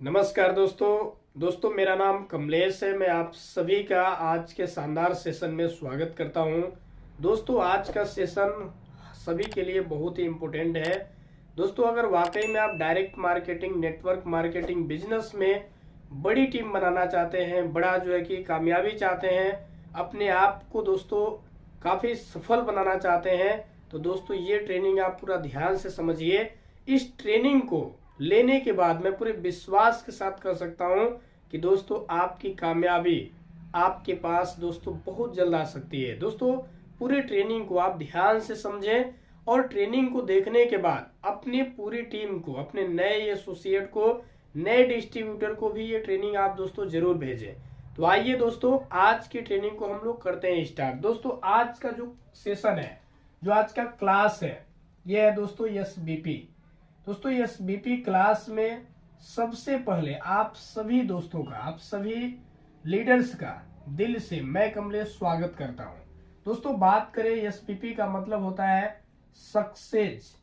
नमस्कार दोस्तों मेरा नाम कमलेश है। मैं आप सभी का आज के शानदार सेशन में स्वागत करता हूं। दोस्तों आज का सेशन सभी के लिए बहुत ही इम्पोर्टेंट है। दोस्तों अगर वाकई में आप direct marketing, network marketing business में बड़ी टीम बनाना चाहते हैं, बड़ा जो है कि कामयाबी चाहते हैं, अपने आप को दोस्तों काफ़ी सफल बनाना चाहते हैं, तो दोस्तों ये ट्रेनिंग आप पूरा ध्यान से समझिए। इस ट्रेनिंग को लेने के बाद मैं पूरे विश्वास के साथ कर सकता हूं कि दोस्तों आपकी कामयाबी आपके पास दोस्तों बहुत जल्द आ सकती है। दोस्तों पूरी ट्रेनिंग को आप ध्यान से समझें और ट्रेनिंग को देखने के बाद अपनी पूरी टीम को, अपने नए एसोसिएट को, नए डिस्ट्रीब्यूटर को भी ये ट्रेनिंग आप दोस्तों जरूर भेजें। तो आइए दोस्तों आज की ट्रेनिंग को हम लोग करते हैं स्टार्ट। दोस्तों आज का जो सेशन है, जो आज का क्लास है, ये है दोस्तों एसबीपी। दोस्तों एसबीपी क्लास में सबसे पहले आप सभी दोस्तों का, आप सभी लीडर्स का दिल से मैं कमलेश स्वागत करता हूं। दोस्तों बात करें एसबीपी का मतलब होता है सक्सेस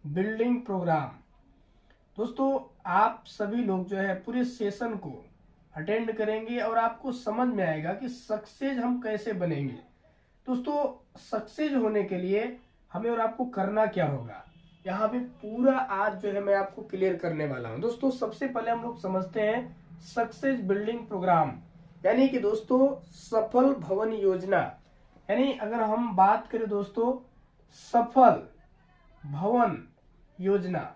बिल्डिंग प्रोग्राम। दोस्तों आप सभी लोग जो है पूरे सेशन को अटेंड करेंगे और आपको समझ में आएगा कि सक्सेस हम कैसे बनेंगे। दोस्तों सक्सेस होने के लिए हमें और आपको करना क्या होगा, यहाँ पे पूरा आज जो है मैं आपको क्लियर करने वाला हूँ। दोस्तों सबसे पहले हम लोग समझते हैं सक्सेस बिल्डिंग प्रोग्राम, यानी कि दोस्तों सफल भवन योजना। यानी अगर हम बात करें दोस्तों सफल भवन योजना,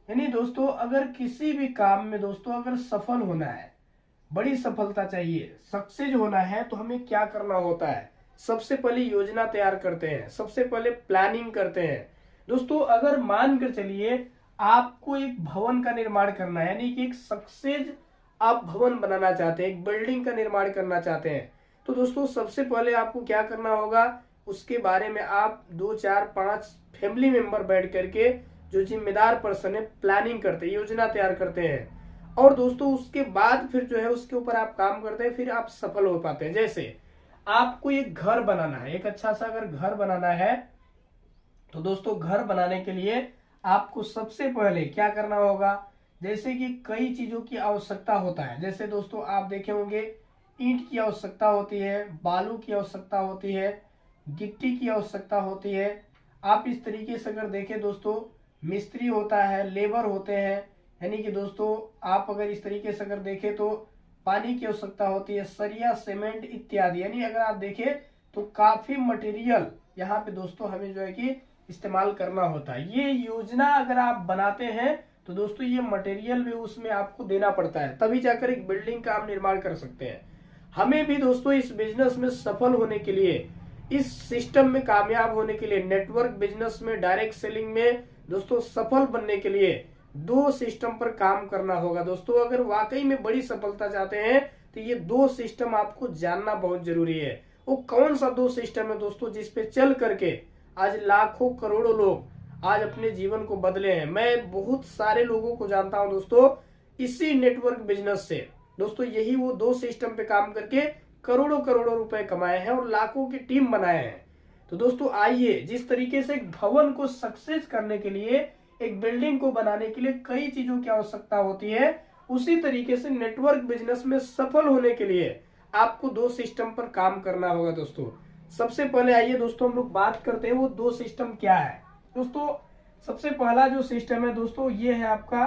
यानी दोस्तों अगर किसी भी काम में दोस्तों अगर सफल होना है, बड़ी सफलता चाहिए, सक्सेस होना है, तो हमें क्या करना होता है? सबसे पहले योजना तैयार करते हैं, सबसे पहले प्लानिंग करते हैं। दोस्तों अगर मान कर चलिए आपको एक भवन का निर्माण करना है, यानी कि एक सक्सेस आप भवन बनाना चाहते हैं, एक बिल्डिंग का निर्माण करना चाहते हैं, तो दोस्तों सबसे पहले आपको क्या करना होगा, उसके बारे में आप 2 4 5 फैमिली मेंबर बैठ करके, जो जिम्मेदार पर्सन है, प्लानिंग करते हैं, योजना तैयार करते हैं। और दोस्तों उसके बाद फिर जो है उसके ऊपर आप काम करते हैं, फिर आप सफल हो पाते हैं। जैसे आपको एक घर बनाना है, एक अच्छा सा अगर घर बनाना है, तो दोस्तों घर बनाने के लिए आपको सबसे पहले क्या करना होगा, जैसे कि कई चीजों की आवश्यकता होता है। जैसे दोस्तों आप देखे होंगे ईंट की आवश्यकता होती है, बालू की आवश्यकता होती है, गिट्टी की आवश्यकता होती है। आप इस तरीके से अगर देखें दोस्तों मिस्त्री होता है, लेबर होते हैं, यानी कि दोस्तों आप अगर इस तरीके से अगर देखें तो पानी की आवश्यकता होती है, सरिया, सीमेंट इत्यादि। यानी अगर आप देखें तो काफी मटेरियल यहाँ पे दोस्तों हमें जो है कि इस्तेमाल करना होता है। ये योजना अगर आप बनाते हैं तो दोस्तों ये मटेरियल भी उसमें आपको देना पड़ता है, तभी जाकर एक बिल्डिंग का आप निर्माण कर सकते हैं। हमें भी दोस्तों इस बिजनेस में सफल होने के लिए, इस सिस्टम में कामयाब होने के लिए, नेटवर्क बिजनेस में, डायरेक्ट सेलिंग में दोस्तों सफल बनने के लिए 2 सिस्टम पर काम करना होगा। दोस्तों अगर वाकई में बड़ी सफलता चाहते हैं तो ये 2 सिस्टम आपको जानना बहुत जरूरी है। वो कौन सा 2 सिस्टम है दोस्तों जिसपे चल करके आज लाखों करोड़ों लोग आज अपने जीवन को बदले हैं। मैं बहुत सारे लोगों को जानता हूं दोस्तों इसी नेटवर्क बिजनेस से। दोस्तों यही वो 2 सिस्टम पे काम करके करोड़ों करोड़ों रुपए कमाए हैं और लाखों की टीम बनाए हैं। तो दोस्तों आइए, जिस तरीके से एक भवन को सक्सेस करने के लिए, एक बिल्डिंग को बनाने के लिए कई चीजों की आवश्यकता होती है, उसी तरीके से नेटवर्क बिजनेस में सफल होने के लिए आपको 2 सिस्टम पर काम करना होगा। दोस्तों सबसे पहले आइए दोस्तों हम लोग बात करते हैं वो 2 सिस्टम क्या है। दोस्तों सबसे पहला जो सिस्टम है दोस्तों ये है आपका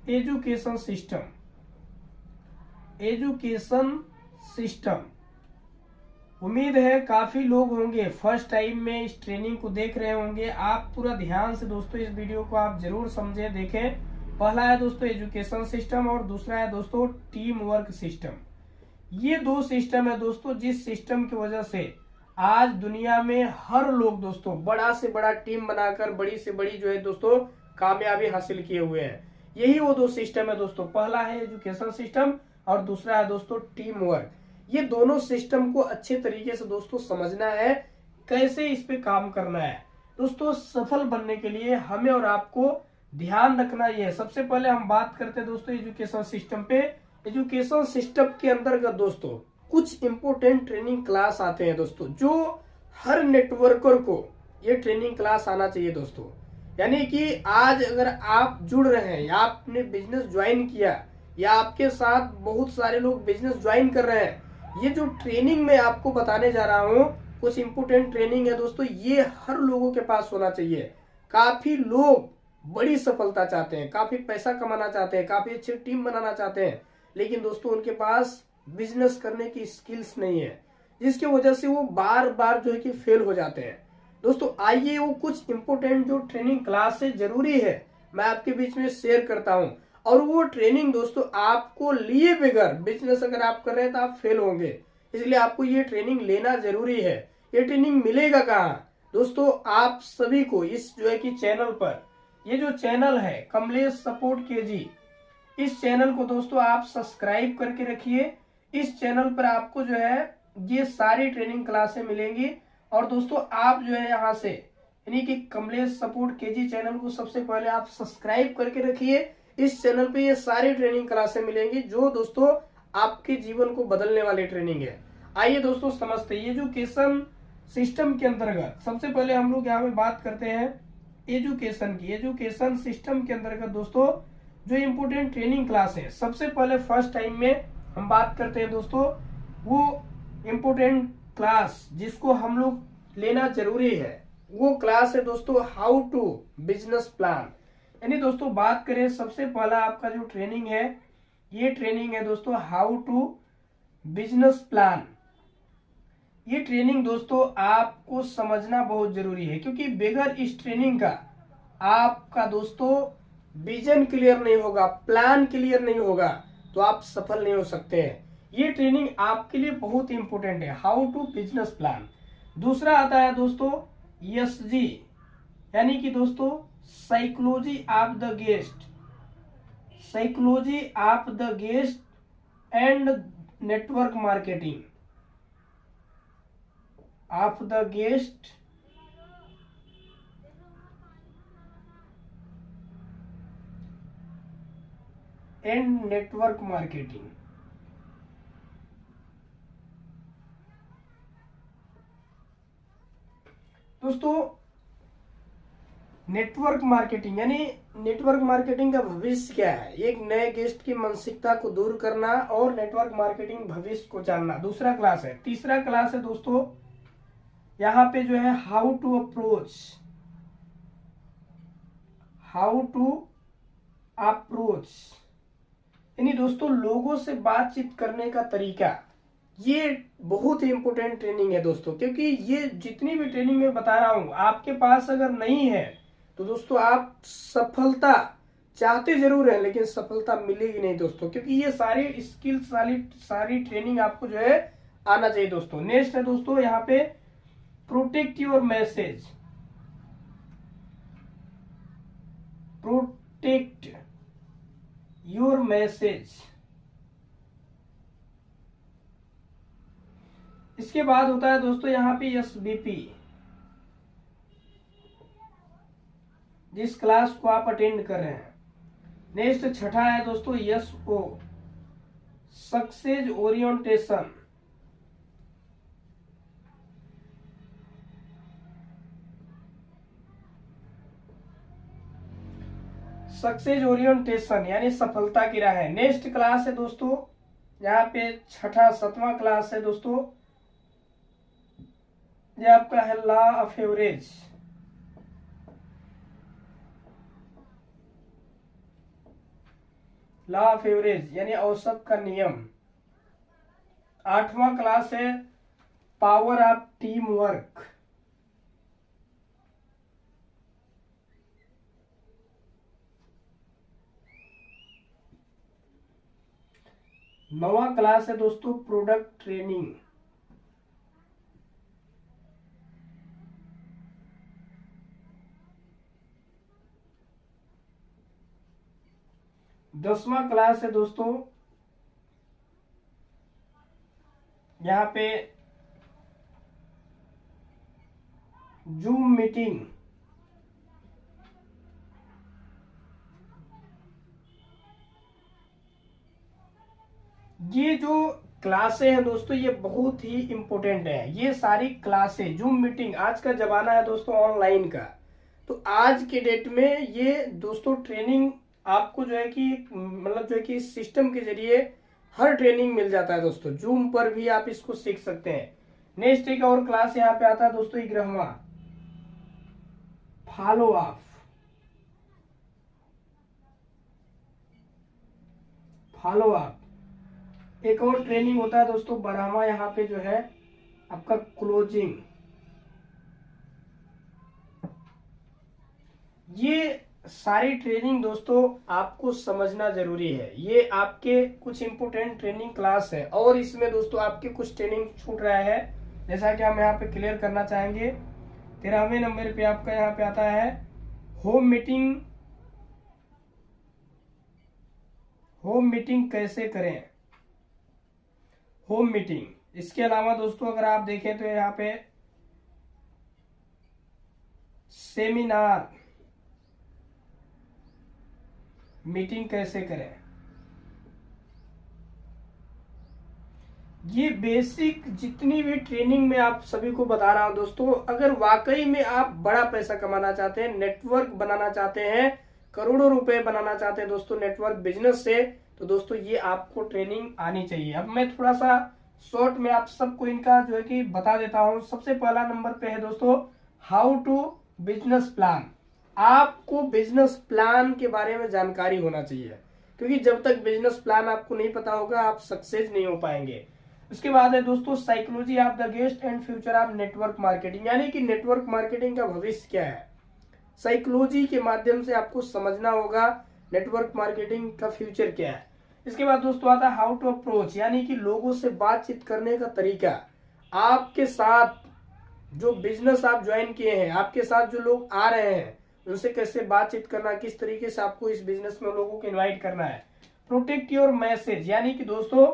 एजुकेशन सिस्टम। एजुकेशन सिस्टम, उम्मीद है काफी लोग होंगे फर्स्ट टाइम में इस ट्रेनिंग को देख रहे होंगे। आप पूरा ध्यान से दोस्तों इस वीडियो को आप जरूर समझें, देखें। पहला है दोस्तों एजुकेशन सिस्टम और दूसरा है दोस्तों टीम वर्क सिस्टम। ये 2 सिस्टम है दोस्तों जिस सिस्टम की वजह से आज दुनिया में हर लोग दोस्तों बड़ा से बड़ा टीम बनाकर, बड़ी से बड़ी जो है दोस्तों कामयाबी हासिल किए हुए हैं। यही वो 2 सिस्टम है दोस्तों, पहला है एजुकेशन सिस्टम और दूसरा है दोस्तों टीम वर्क। ये दोनों सिस्टम को अच्छे तरीके से दोस्तों समझना है, कैसे इस पे काम करना है। दोस्तों सफल बनने के लिए हमें और आपको ध्यान रखना ये है। सबसे पहले हम बात करते हैं दोस्तों एजुकेशन सिस्टम पे। एजुकेशन सिस्टम के अंतर्गत दोस्तों कुछ इंपोर्टेंट ट्रेनिंग क्लास आते हैं दोस्तों, जो हर नेटवर्कर को ये ट्रेनिंग क्लास आना चाहिए। दोस्तों यानी कि आज अगर आप जुड़ रहे हैं या आपने बिजनेस ज्वाइन किया या आपके साथ बहुत सारे लोग बिजनेस ज्वाइन कर रहे हैं, ये जो ट्रेनिंग मैं आपको बताने जा रहा हूँ कुछ इंपोर्टेंट ट्रेनिंग है दोस्तों, ये हर लोगों के पास होना चाहिए। काफी लोग बड़ी सफलता चाहते हैं, काफी पैसा कमाना चाहते हैं, काफी अच्छी टीम बनाना चाहते हैं, लेकिन दोस्तों उनके पास बिजनेस करने की स्किल्स नहीं है, जिसकी वजह से वो बार बार जो है कि फेल हो जाते हैं। दोस्तों आइए वो कुछ इंपोर्टेंट जो ट्रेनिंग क्लास से जरूरी है मैं आपके बीच में शेयर करता हूं, और वो ट्रेनिंग दोस्तों आपको लिए बगैर बिजनेस अगर आप कर रहे हैं तो आप फेल होंगे, इसलिए आपको ये ट्रेनिंग लेना जरूरी है। ये ट्रेनिंग मिलेगा कहाँ दोस्तों? आप सभी को इस जो है कि चैनल पर, ये जो चैनल है कमलेश सपोर्ट केजी, इस चैनल को दोस्तों आप सब्सक्राइब करके रखिए। इस चैनल पर आपको जो है ये सारी ट्रेनिंग क्लासें मिलेंगी, और दोस्तों आप जो है यहाँ से यानी कि कमलेश सपोर्ट केजी चैनल को सबसे पहले आप सब्सक्राइब करके रखिए। इस चैनल पे ये सारी ट्रेनिंग क्लासें मिलेंगी जो दोस्तों आपके जीवन को बदलने वाली ट्रेनिंग है। आइए दोस्तों समझते हैं एजुकेशन सिस्टम के अंतर्गत। सबसे पहले हम लोग यहाँ पे बात करते हैं एजुकेशन की। एजुकेशन सिस्टम के अंतर्गत दोस्तों जो इम्पोर्टेंट ट्रेनिंग क्लास है, सबसे पहले फर्स्ट टाइम में हम बात करते हैं दोस्तों वो इम्पोर्टेंट क्लास जिसको हम लोग लेना जरूरी है, वो क्लास है दोस्तों हाउ टू बिजनेस प्लान। यानी दोस्तों बात करें सबसे पहला आपका जो ट्रेनिंग है, ये ट्रेनिंग है दोस्तों हाउ टू बिजनेस प्लान। ये ट्रेनिंग दोस्तों आपको समझना बहुत जरूरी है, क्योंकि बगैर इस ट्रेनिंग का आपका दोस्तों विजन क्लियर नहीं होगा, प्लान क्लियर नहीं होगा, तो आप सफल नहीं हो सकते हैं। ये ट्रेनिंग आपके लिए बहुत इंपॉर्टेंट है, हाउ टू बिजनेस प्लान। दूसरा आता है दोस्तों एसजी, यानी कि दोस्तों psychology of the guest, psychology of the guest and network marketing of the guest and network marketing. दोस्तों नेटवर्क मार्केटिंग यानी नेटवर्क मार्केटिंग का भविष्य क्या है? एक नए गेस्ट की मानसिकता को दूर करना और नेटवर्क मार्केटिंग भविष्य को जानना, दूसरा क्लास है। तीसरा क्लास है दोस्तों यहाँ पे जो है how to approach, how to approach यानी दोस्तों लोगों से बातचीत करने का तरीका। ये बहुत ही इंपॉर्टेंट ट्रेनिंग है दोस्तों, क्योंकि ये जितनी भी ट्रेनिंग मैं बता रहा हूं आपके पास अगर नहीं है तो दोस्तों आप सफलता चाहते जरूर है लेकिन सफलता मिलेगी नहीं दोस्तों, क्योंकि ये सारी स्किल्स सारी ट्रेनिंग आपको जो है आना चाहिए दोस्तों। नेक्स्ट है दोस्तों यहाँ पे protect your message, protect your message. इसके बाद होता है दोस्तों यहाँ पे एसबीपी, जिस क्लास को आप अटेंड कर रहे हैं। नेक्स्ट छठा है दोस्तों SO, success orientation. Success orientation यानी सफलता की राह है। नेक्स्ट क्लास है दोस्तों यहाँ पे छठा सातवां क्लास है दोस्तों, ये आपका है law of average. Law of average यानी औसत का नियम। आठवां क्लास है पावर ऑफ टीम वर्क। नौवां क्लास है दोस्तों प्रोडक्ट ट्रेनिंग। 10वां क्लास है दोस्तों यहाँ पे जूम मीटिंग। ये जो क्लासें हैं दोस्तों ये बहुत ही इंपॉर्टेंट है। ये सारी क्लासें जूम मीटिंग, आज का जमाना है दोस्तों ऑनलाइन का, तो आज के डेट में ये दोस्तों ट्रेनिंग आपको जो है कि मतलब जो है कि सिस्टम के जरिए हर ट्रेनिंग मिल जाता है दोस्तों। जूम पर भी आप इसको सीख सकते हैं। नेक्स्ट एक और क्लास यहाँ पे आता है दोस्तों 11वां, फॉलो अप। फॉलो अप एक और ट्रेनिंग होता है दोस्तों 12वां, यहाँ पे जो है आपका क्लोजिंग। ये सारी ट्रेनिंग दोस्तों आपको समझना जरूरी है। ये आपके कुछ इंपोर्टेंट ट्रेनिंग क्लास है और इसमें दोस्तों आपके कुछ ट्रेनिंग छूट रहा है, जैसा कि हम यहाँ पे क्लियर करना चाहेंगे। 13वें नंबर पे आपका यहाँ पे आता है होम मीटिंग। होम मीटिंग कैसे करें, होम मीटिंग। इसके अलावा दोस्तों अगर आप देखें तो यहाँ पे सेमिनार मीटिंग कैसे करें। ये बेसिक जितनी भी ट्रेनिंग में आप सभी को बता रहा हूं दोस्तों, अगर वाकई में आप बड़ा पैसा कमाना चाहते हैं, नेटवर्क बनाना चाहते हैं, करोड़ों रुपए बनाना चाहते हैं दोस्तों नेटवर्क बिजनेस से, तो दोस्तों ये आपको ट्रेनिंग आनी चाहिए। अब मैं थोड़ा सा शॉर्ट में आप सबको इनका जो है कि बता देता हूं। सबसे पहला नंबर पे है दोस्तों हाउ टू बिजनेस प्लान। आपको बिजनेस प्लान के बारे में जानकारी होना चाहिए, क्योंकि जब तक बिजनेस प्लान आपको नहीं पता होगा आप सक्सेस नहीं हो पाएंगे। उसके बाद है दोस्तों psychology of the guest and future of network marketing, यानी कि नेटवर्क मार्केटिंग का भविष्य क्या है। साइकोलॉजी के माध्यम से आपको समझना होगा नेटवर्क मार्केटिंग का फ्यूचर क्या है। इसके बाद दोस्तों आता है हाउ टू अप्रोच, यानी कि लोगों से बातचीत करने का तरीका। आपके साथ जो बिजनेस आप ज्वाइन किए हैं, आपके साथ जो लोग आ रहे हैं, उनसे कैसे बातचीत करना, किस तरीके से आपको इस बिजनेस में लोगों को इनवाइट करना है। प्रोटेक्ट योर मैसेज, यानी कि दोस्तों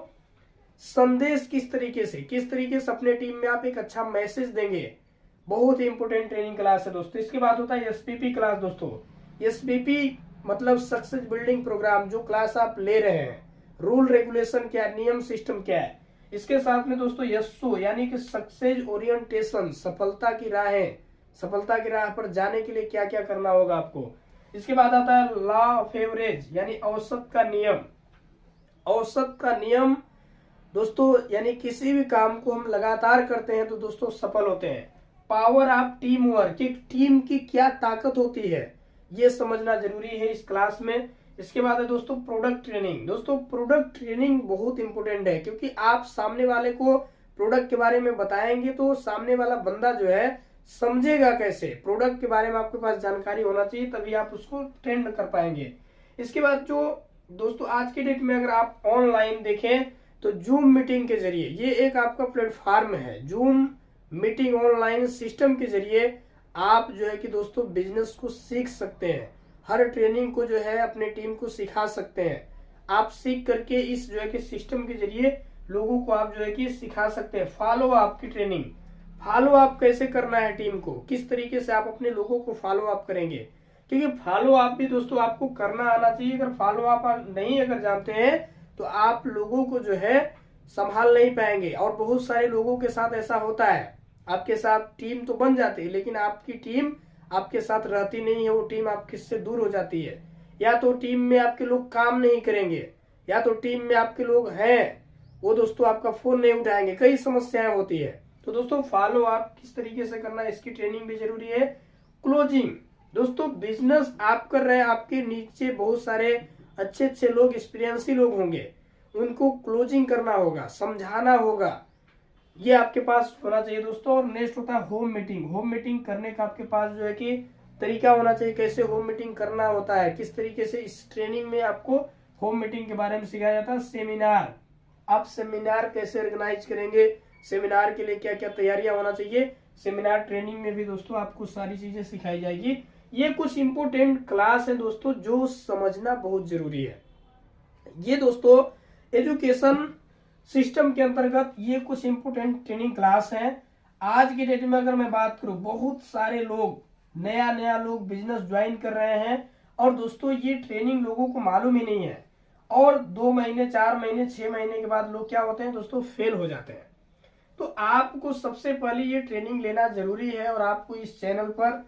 संदेश किस तरीके से अपने टीम में आप एक अच्छा मैसेज देंगे। बहुत ही इंपोर्टेंट ट्रेनिंग क्लास है दोस्तों। इसके बाद होता है एसपीपी क्लास दोस्तों। एसपीपी मतलब सक्सेस बिल्डिंग प्रोग्राम, जो क्लास आप ले रहे हैं, रूल रेगुलेशन क्या है, नियम सिस्टम क्या है। इसके साथ में दोस्तों यस्सो यानी कि सक्सेस ओरिएंटेशन, सफलता की राहें, सफलता की राह पर जाने के लिए क्या क्या करना होगा आपको। इसके बाद आता है लॉ ऑफ एवरेज, यानी औसत का नियम। औसत का नियम दोस्तों यानी किसी भी काम को हम लगातार करते हैं तो दोस्तों सफल होते हैं। पावर ऑफ टीम वर्क, एक टीम की क्या ताकत होती है, ये समझना जरूरी है इस क्लास में। इसके बाद है दोस्तों प्रोडक्ट ट्रेनिंग। दोस्तों प्रोडक्ट ट्रेनिंग बहुत इंपोर्टेंट है, क्योंकि आप सामने वाले को प्रोडक्ट के बारे में बताएंगे तो सामने वाला बंदा जो है समझेगा कैसे। प्रोडक्ट के बारे में आपके पास जानकारी होना चाहिए, तभी आप उसको ट्रेंड कर पाएंगे। इसके बाद जो दोस्तों आज के डेट में अगर आप ऑनलाइन देखें तो जूम मीटिंग के जरिए, ये एक आपका प्लेटफॉर्म है। जूम मीटिंग ऑनलाइन सिस्टम के जरिए आप जो है कि दोस्तों बिजनेस को सीख सकते हैं। हर ट्रेनिंग को जो है अपने टीम को सिखा सकते हैं। आप सीख करके इस जो है कि सिस्टम के जरिए लोगों को आप जो है कि सिखा सकते हैं। फॉलो अप की ट्रेनिंग, फॉलो अप कैसे करना है टीम को, किस तरीके से आप अपने लोगों को फॉलो अप करेंगे, क्योंकि फॉलो अप भी दोस्तों आपको करना आना चाहिए। अगर फॉलो अप आप नहीं अगर जानते हैं तो आप लोगों को जो है संभाल नहीं पाएंगे। और बहुत सारे लोगों के साथ ऐसा होता है, आपके साथ टीम तो बन जाती है लेकिन आपकी टीम आपके साथ रहती नहीं है, वो टीम आपके से दूर हो जाती है। या तो टीम में आपके लोग काम नहीं करेंगे, या तो टीम में आपके लोग हैं वो दोस्तों आपका फोन नहीं उठाएंगे, कई समस्याएं होती है। तो दोस्तों फॉलो अप किस तरीके से करना है, इसकी ट्रेनिंग भी जरूरी है। क्लोजिंग, दोस्तों बिजनेस आप कर रहे हैं, आपके नीचे बहुत सारे अच्छे अच्छे लोग, एक्सपीरियंसी लोग होंगे, उनको क्लोजिंग करना होगा, समझाना होगा, ये आपके पास होना चाहिए दोस्तों। और नेक्स्ट होता है होम मीटिंग। होम मीटिंग करने का आपके पास जो है कि तरीका होना चाहिए, कैसे होम मीटिंग करना होता है, किस तरीके से इस ट्रेनिंग में आपको होम मीटिंग के बारे में सिखाया जाता है। सेमिनार, आप सेमिनार कैसे ऑर्गेनाइज करेंगे, सेमिनार के लिए क्या क्या तैयारियां होना चाहिए, सेमिनार ट्रेनिंग में भी दोस्तों आपको सारी चीजें सिखाई जाएगी। ये कुछ इंपोर्टेंट क्लास है दोस्तों जो समझना बहुत जरूरी है। ये दोस्तों एजुकेशन सिस्टम के अंतर्गत ये कुछ इंपोर्टेंट ट्रेनिंग क्लास है। आज की डेट में अगर मैं बात करूं, बहुत सारे लोग नया लोग बिजनेस ज्वाइन कर रहे हैं और दोस्तों ये ट्रेनिंग लोगों को मालूम ही नहीं है, और 2 महीने 4 महीने 6 महीने के बाद लोग क्या होते हैं दोस्तों फेल हो जाते हैं। तो आपको सबसे पहले ये ट्रेनिंग लेना जरूरी है और आपको इस चैनल पर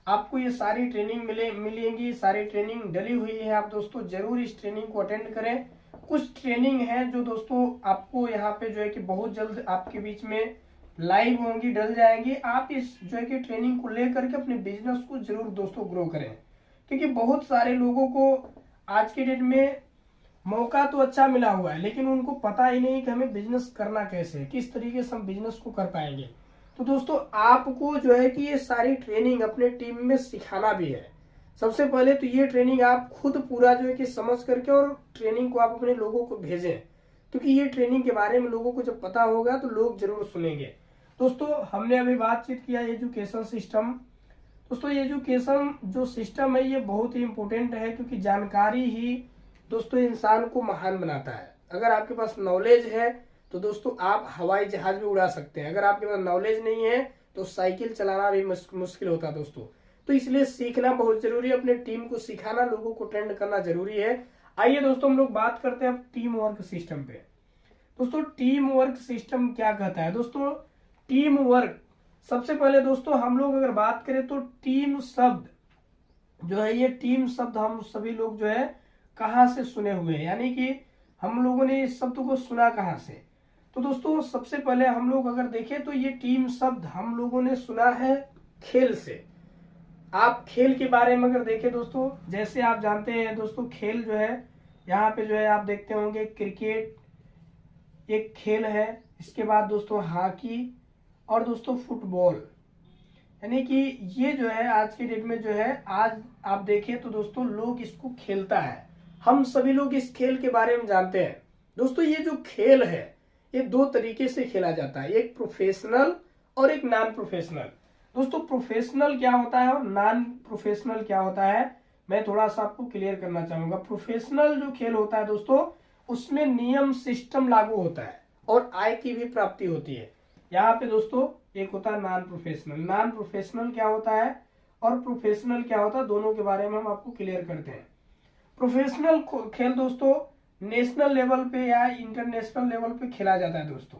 आपको ये सारी ट्रेनिंग मिलेंगी, सारी ट्रेनिंग डली हुई है। आप दोस्तों जरूर इस ट्रेनिंग को अटेंड करें। कुछ ट्रेनिंग है जो दोस्तों आपको यहाँ पे जो है कि बहुत जल्द आपके बीच में लाइव होंगी, डल जाएंगी। आप इस जो है कि ट्रेनिंग को लेकर के अपने बिजनेस को जरूर दोस्तों ग्रो करें, क्योंकि बहुत सारे लोगों को आज के डेट में मौका तो अच्छा मिला हुआ है, लेकिन उनको पता ही नहीं कि हमें बिजनेस करना कैसे है, किस तरीके से हम बिजनेस को कर पाएंगे। तो दोस्तों आपको जो है कि ये सारी ट्रेनिंग अपने टीम में सिखाना भी है। सबसे पहले तो ये ट्रेनिंग आप खुद पूरा जो है कि समझ करके और ट्रेनिंग को आप अपने लोगों को भेजें, क्योंकि ये ट्रेनिंग के बारे में लोगों को जब पता होगा तो लोग जरूर सुनेंगे। दोस्तों हमने अभी बातचीत किया एजुकेशन सिस्टम। दोस्तों एजुकेशन जो सिस्टम है ये बहुत ही इंपॉर्टेंट है, क्योंकि जानकारी ही दोस्तों इंसान को महान बनाता है। अगर आपके पास नॉलेज है तो दोस्तों आप हवाई जहाज भी उड़ा सकते हैं। अगर आपके पास नॉलेज नहीं है तो साइकिल चलाना भी मुश्किल होता है दोस्तों। तो इसलिए सीखना बहुत जरूरी है, अपने टीम को सिखाना, लोगों को ट्रेंड करना जरूरी है। आइए दोस्तों हम लोग बात करते हैं अब टीम वर्क सिस्टम पे। दोस्तों टीम वर्क सिस्टम क्या कहता है? दोस्तों टीम वर्क, सबसे पहले दोस्तों हम लोग अगर बात करें तो टीम शब्द जो है, ये टीम शब्द हम सभी लोग जो है कहाँ से सुने हुए हैं, यानी कि हम लोगों ने इस शब्द को सुना कहाँ से? तो दोस्तों सबसे पहले हम लोग अगर देखें तो ये टीम शब्द हम लोगों ने सुना है खेल से। आप खेल के बारे में अगर देखें दोस्तों, जैसे आप जानते हैं दोस्तों खेल जो है यहाँ पे जो है आप देखते होंगे क्रिकेट एक खेल है, इसके बाद दोस्तों हॉकी और दोस्तों फुटबॉल, यानी कि ये जो है आज के डेट में जो है आज आप देखें तो दोस्तों लोग इसको खेलता है। हम सभी लोग इस खेल के बारे में जानते हैं। दोस्तों ये जो खेल है ये दो तरीके से खेला जाता है, एक प्रोफेशनल और एक नॉन प्रोफेशनल। दोस्तों प्रोफेशनल क्या होता है और नॉन प्रोफेशनल क्या होता है, मैं थोड़ा सा आपको क्लियर करना चाहूंगा। प्रोफेशनल जो खेल होता है दोस्तों उसमें नियम सिस्टम लागू होता है और आय की भी प्राप्ति होती है। यहाँ पे दोस्तों एक होता है नॉन प्रोफेशनल। नॉन प्रोफेशनल क्या होता है और प्रोफेशनल क्या होता है, दोनों के बारे में हम आपको क्लियर करते हैं। प्रोफेशनल खेल दोस्तों नेशनल लेवल पे या इंटरनेशनल लेवल पे खेला जाता है दोस्तों,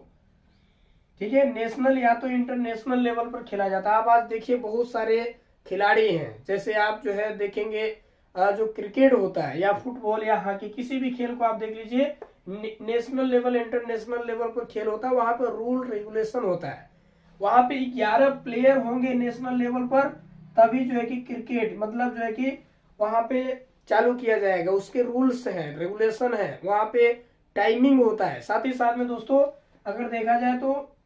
ठीक है। नेशनल या तो इंटरनेशनल लेवल पर खेला जाता है। आप आज देखिए बहुत सारे खिलाड़ी हैं, जैसे आप जो है देखेंगे जो क्रिकेट होता है या फुटबॉल या हॉकी, किसी भी खेल को आप देख लीजिए, नेशनल लेवल इंटरनेशनल लेवल पर खेल होता है, वहां पर रूल रेगुलेशन होता है। वहां पे 11 प्लेयर होंगे नेशनल लेवल पर, तभी जो है कि क्रिकेट मतलब जो है कि वहां पे चालू किया जाएगा। उसके रूल्स हैं, रेगुलेशन है, वहां पे टाइमिंग होता है। साथ ही साथ में दोस्तों अगर देखा जाए तो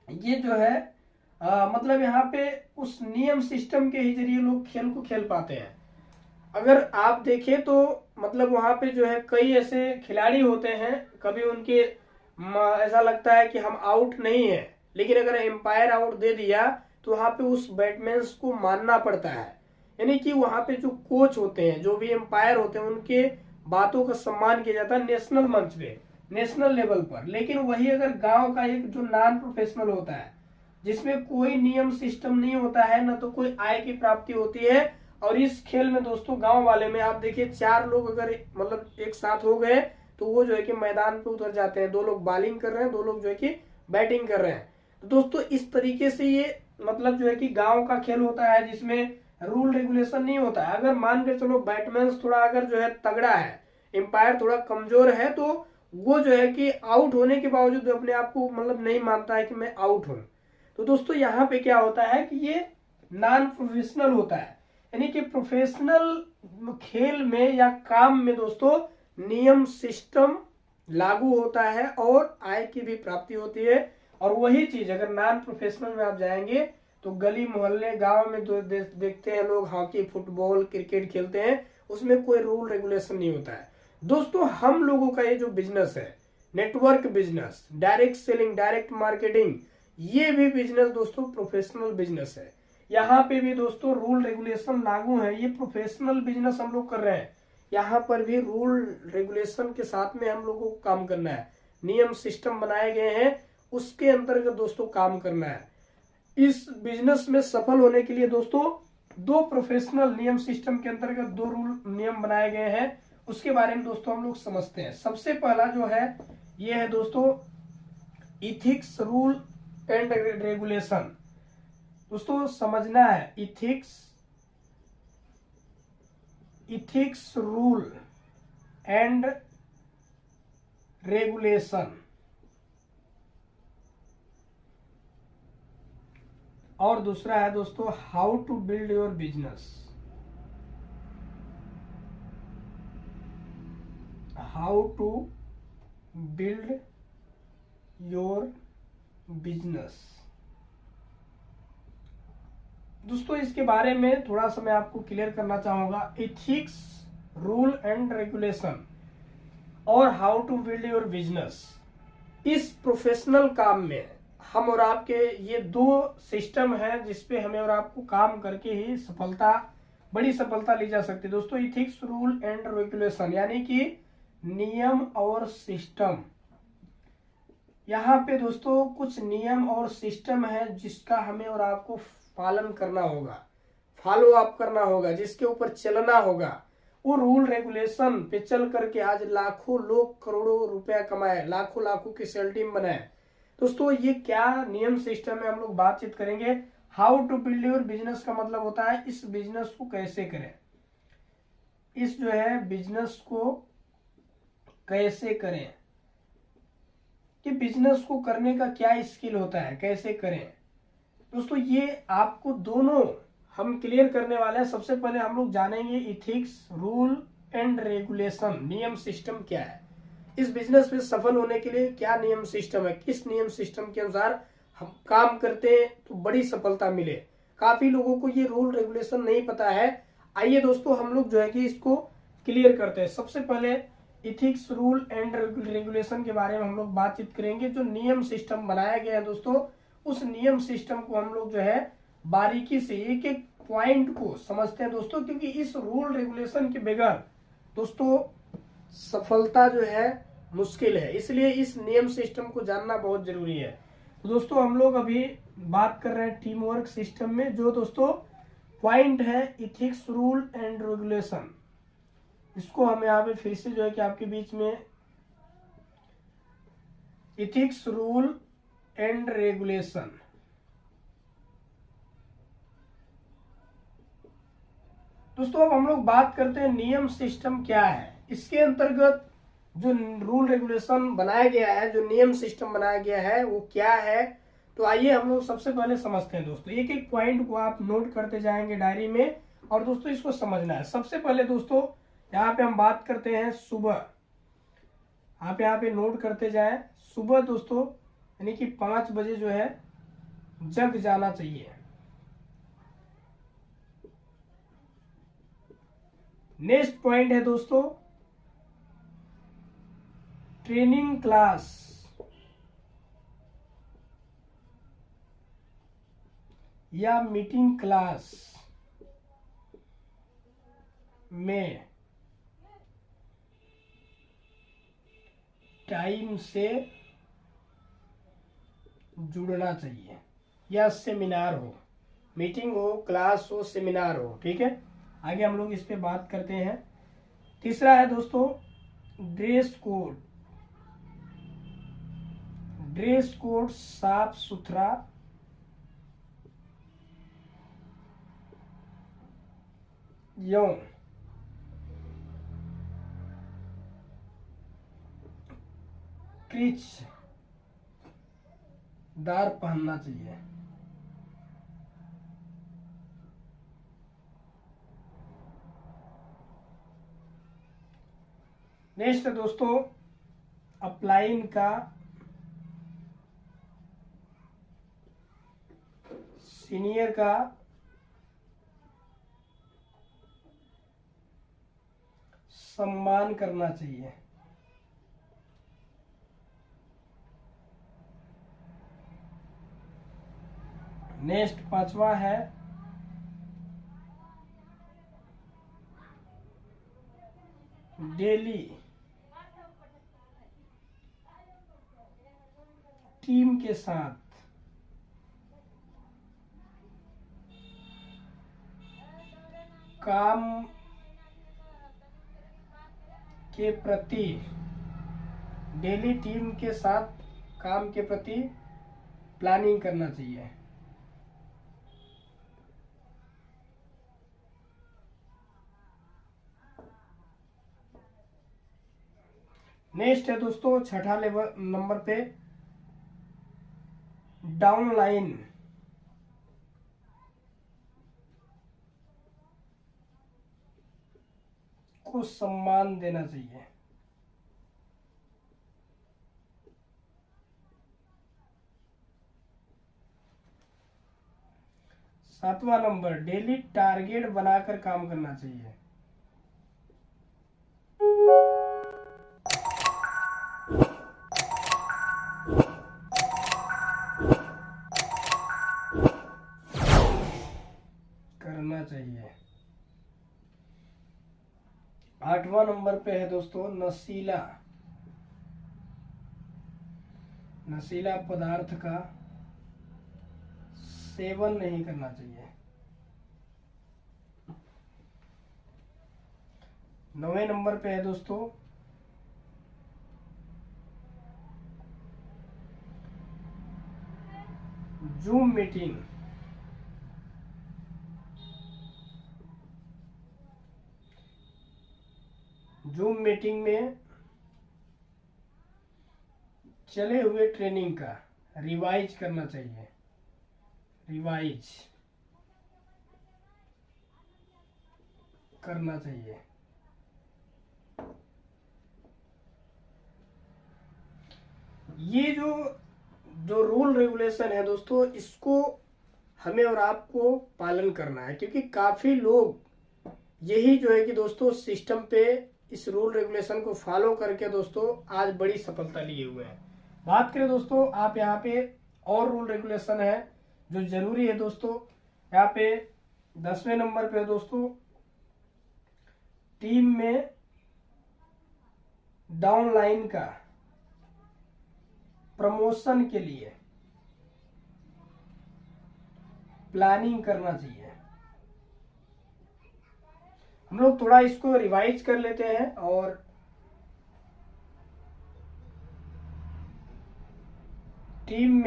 ये जो है मतलब यहाँ पे उस नियम सिस्टम के ही जरिए लोग खेल को खेल पाते हैं। अगर आप देखें तो मतलब वहां पे जो है कई ऐसे खिलाड़ी होते हैं, कभी उनके ऐसा लगता है कि हम आउट नहीं है, लेकिन अगर एम्पायर आउट दे दिया तो वहां पे उस बैट्समैन को मानना पड़ता है। यानी कि वहां पे जो कोच होते हैं, जो भी एम्पायर होते हैं, उनके बातों का सम्मान किया जाता है नेशनल मंच पे, नेशनल लेवल पर। लेकिन वही अगर गांव का एक जो नॉन प्रोफेशनल होता है, जिसमें कोई नियम सिस्टम नहीं होता है, ना तो कोई आय की प्राप्ति होती है, और इस खेल में दोस्तों गांव वाले में आप देखिए 4 लोग अगर मतलब एक साथ हो गए तो वो जो है कि मैदान पे उतर जाते हैं। 2 लोग बॉलिंग कर रहे हैं, 2 लोग जो है कि बैटिंग कर रहे हैं। तो दोस्तों इस तरीके से ये मतलब जो है कि गांव का खेल होता है, जिसमें रूल रेगुलेशन नहीं होता है। अगर मान के चलो बैट्समैन थोड़ा अगर जो है तगड़ा है, एम्पायर थोड़ा कमजोर है, तो वो जो है कि आउट होने के बावजूद अपने आप को मतलब नहीं मानता है कि मैं आउट हूं। तो दोस्तों यहाँ पे क्या होता है कि ये नॉन प्रोफेशनल होता है। यानी कि प्रोफेशनल खेल में या काम में दोस्तों नियम सिस्टम लागू होता है और आय की भी प्राप्ति होती है। और वही चीज अगर नॉन प्रोफेशनल में आप जाएंगे तो गली मोहल्ले गांव में जो देखते हैं लोग हॉकी फुटबॉल क्रिकेट खेलते हैं, उसमें कोई रूल रेगुलेशन नहीं होता है। दोस्तों हम लोगों का ये जो बिजनेस है, network business, direct selling, direct marketing, ये भी बिजनेस दोस्तों प्रोफेशनल बिजनेस है। यहाँ पे भी दोस्तों रूल रेगुलेशन लागू है। ये प्रोफेशनल बिजनेस हम लोग कर रहे हैं, यहाँ पर भी रूल रेगुलेशन के साथ में हम लोगों को काम करना है। नियम सिस्टम बनाए गए हैं, उसके अंतर्गत दोस्तों काम करना है। इस बिजनेस में सफल होने के लिए दोस्तों 2 प्रोफेशनल नियम सिस्टम के अंतर्गत 2 रूल नियम बनाए गए हैं, उसके बारे में दोस्तों हम लोग समझते हैं। सबसे पहला जो है ये है दोस्तों इथिक्स रूल एंड रेगुलेशन। दोस्तों समझना है ethics ethics rule and regulation. और दूसरा है दोस्तों how to build your business. How to build your business. दोस्तों इसके बारे में थोड़ा सा मैं आपको क्लियर करना चाहूंगा। एथिक्स रूल एंड रेगुलेशन और how to build your business, इस प्रोफेशनल काम में हम और आपके ये दो सिस्टम है जिसपे हमें और आपको काम करके ही सफलता, बड़ी सफलता ली जा सकती है। दोस्तों इथिक्स रूल एंड रेगुलेशन यानी कि नियम और सिस्टम। यहाँ पे दोस्तों कुछ नियम और सिस्टम है जिसका हमें और आपको पालन करना होगा, फॉलो अप करना होगा, जिसके ऊपर चलना होगा। वो रूल रेगुलेशन पे चल करके आज लाखों लोग करोड़ों रुपया कमाए, लाखों लाखों की सैलरी बनाए। दोस्तों ये क्या नियम सिस्टम है हम लोग बातचीत करेंगे। How to build your business का मतलब होता है इस बिजनेस को कैसे करें, इस जो है बिजनेस को कैसे करें, कि बिजनेस को करने का क्या स्किल होता है, कैसे करें। दोस्तों ये आपको दोनों हम क्लियर करने वाले हैं। सबसे पहले हम लोग जानेंगे इथिक्स रूल एंड रेगुलेशन, नियम सिस्टम क्या है, इस बिजनेस में सफल होने के लिए क्या नियम सिस्टम है, किस नियम सिस्टम के अनुसार हम काम करते हैं तो बड़ी सफलता मिले। काफी लोगों को ये रूल रेगुलेशन नहीं पता है। आइए दोस्तों हम लोग जो है कि इसको क्लियर करते हैं। सबसे पहले इथिक्स रूल एंड रेगुलेशन के बारे में हम लोग बातचीत करेंगे। जो नियम सिस्टम बनाया गया है दोस्तों, उस नियम सिस्टम को हम लोग जो है बारीकी से एक एक पॉइंट को समझते हैं दोस्तों, क्योंकि इस रूल रेगुलेशन के बगैर दोस्तों सफलता जो है मुश्किल है, इसलिए इस नियम सिस्टम को जानना बहुत जरूरी है। तो दोस्तों हम लोग अभी बात कर रहे हैं टीम वर्क सिस्टम में। जो दोस्तों पॉइंट है इथिक्स रूल एंड रेगुलेशन, इसको हम यहाँ पे फिर से जो है कि आपके बीच में इथिक्स रूल एंड रेगुलेशन। दोस्तों अब हम लोग बात करते हैं नियम सिस्टम क्या है। इसके अंतर्गत जो रूल रेगुलेशन बनाया गया है, जो नियम सिस्टम बनाया गया है वो क्या है, तो आइए हम लोग सबसे पहले समझते हैं। दोस्तों एक एक पॉइंट को आप नोट करते जाएंगे डायरी में, और दोस्तों इसको समझना है। सबसे पहले दोस्तों यहाँ पे हम बात करते हैं सुबह। आप यहाँ पे नोट करते जाएं, सुबह दोस्तों यानी कि 5 बजे जो है जग जाना चाहिए। नेक्स्ट पॉइंट है दोस्तों ट्रेनिंग क्लास या मीटिंग क्लास में टाइम से जुड़ना चाहिए, या सेमिनार हो, मीटिंग हो, क्लास हो, सेमिनार हो। ठीक है, आगे हम लोग इस पे बात करते हैं। तीसरा है दोस्तों ड्रेस कोड। ड्रेस कोड साफ सुथरा एवं क्रीचदार पहनना चाहिए। नेक्स्ट है दोस्तों अपलाइन का सीनियर का सम्मान करना चाहिए। नेक्स्ट 5वां है डेली टीम के साथ काम के प्रति, डेली टीम के साथ काम के प्रति प्लानिंग करना चाहिए। नेक्स्ट है दोस्तों छठा लेवल नंबर पे डाउन लाइन को सम्मान देना चाहिए। सातवां नंबर डेली टारगेट बनाकर काम करना चाहिए। करना चाहिए। आठवां नंबर पे है दोस्तों नशीला पदार्थ का सेवन नहीं करना चाहिए। 9वें नंबर पे है दोस्तों जूम मीटिंग। जूम मीटिंग में चले हुए ट्रेनिंग का रिवाइज करना चाहिए। रिवाइज करना चाहिए। ये जो रूल रेगुलेशन है दोस्तों, इसको हमें और आपको पालन करना है, क्योंकि काफी लोग यही जो है कि दोस्तों सिस्टम पे इस रूल रेगुलेशन को फॉलो करके दोस्तों आज बड़ी सफलता लिए हुए हैं। बात करें दोस्तों, आप यहाँ पे और रूल रेगुलेशन है जो जरूरी है दोस्तों। यहाँ पे 10वें नंबर पे दोस्तों टीम में डाउन लाइन का प्रमोशन के लिए प्लानिंग करना चाहिए। हम लोग थोड़ा इसको रिवाइज कर लेते हैं और टीम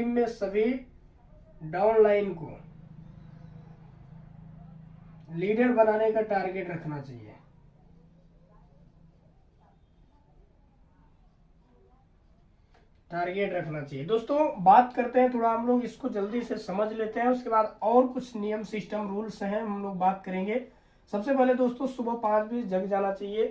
में सभी डाउन लाइन को लीडर बनाने का टारगेट रखना चाहिए। दोस्तों बात करते हैं, थोड़ा हम लोग इसको जल्दी से समझ लेते हैं, उसके बाद और कुछ नियम सिस्टम रूल्स हैं हम लोग बात करेंगे। सबसे पहले दोस्तों सुबह 5 बजे जग जाना चाहिए।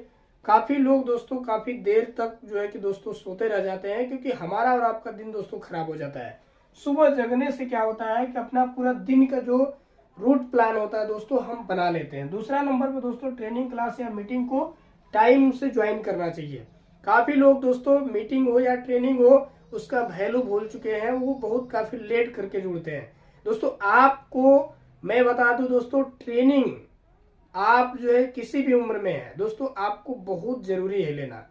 काफी लोग दोस्तों काफी देर तक जो है कि दोस्तों सोते रह जाते हैं, क्योंकि हमारा और आपका दिन दोस्तों खराब हो जाता है। सुबह जगने से क्या होता है कि अपना पूरा दिन का जो रूट प्लान होता है दोस्तों हम बना लेते हैं। दूसरा नंबर पे दोस्तों ट्रेनिंग क्लास या मीटिंग को टाइम से ज्वाइन करना चाहिए। काफी लोग दोस्तों मीटिंग हो या ट्रेनिंग हो उसका वैल्यू भूल चुके हैं, वो बहुत काफी लेट करके जुड़ते हैं। दोस्तों आपको मैं बता दूं दोस्तों, ट्रेनिंग आप जो है किसी भी उम्र में है दोस्तों आपको बहुत जरूरी है लेना।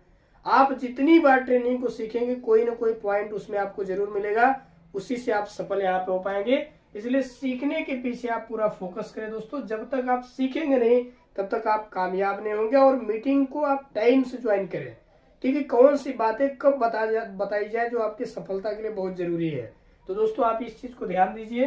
आप जितनी बार ट्रेनिंग को सीखेंगे कोई ना कोई पॉइंट उसमें आपको जरूर मिलेगा, उसी से आप सफल यहाँ पे हो पाएंगे। इसलिए सीखने के पीछे आप पूरा फोकस करें दोस्तों। जब तक आप सीखेंगे नहीं तब तक आप कामयाब नहीं होंगे। और मीटिंग को आप टाइम से ज्वाइन करें, क्योंकि कौन सी बातें कब बताई जाए जो आपकी सफलता के लिए बहुत जरूरी है। तो दोस्तों आप इस चीज को ध्यान दीजिए।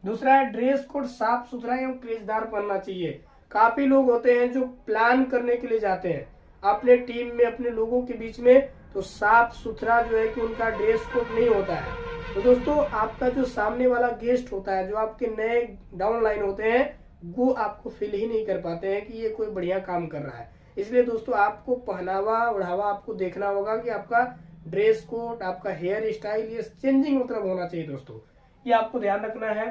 दूसरा है ड्रेस कोड साफ सुथरा एवं क्रेजदार पहनना चाहिए। काफी लोग होते हैं जो प्लान करने के लिए जाते हैं अपने टीम में अपने लोगों के बीच में, तो साफ सुथरा जो है कि उनका ड्रेस कोड नहीं होता है। तो दोस्तों आपका जो सामने वाला गेस्ट होता है, जो आपके नए डाउन लाइन होते हैं, वो आपको फील ही नहीं कर पाते हैं कि ये कोई बढ़िया काम कर रहा है। इसलिए दोस्तों आपको पहनावा ओढ़ावा आपको देखना होगा कि आपका ड्रेस कोड आपका हेयर स्टाइल ये चेंजिंग मतलब होना चाहिए दोस्तों, ये आपको ध्यान रखना है।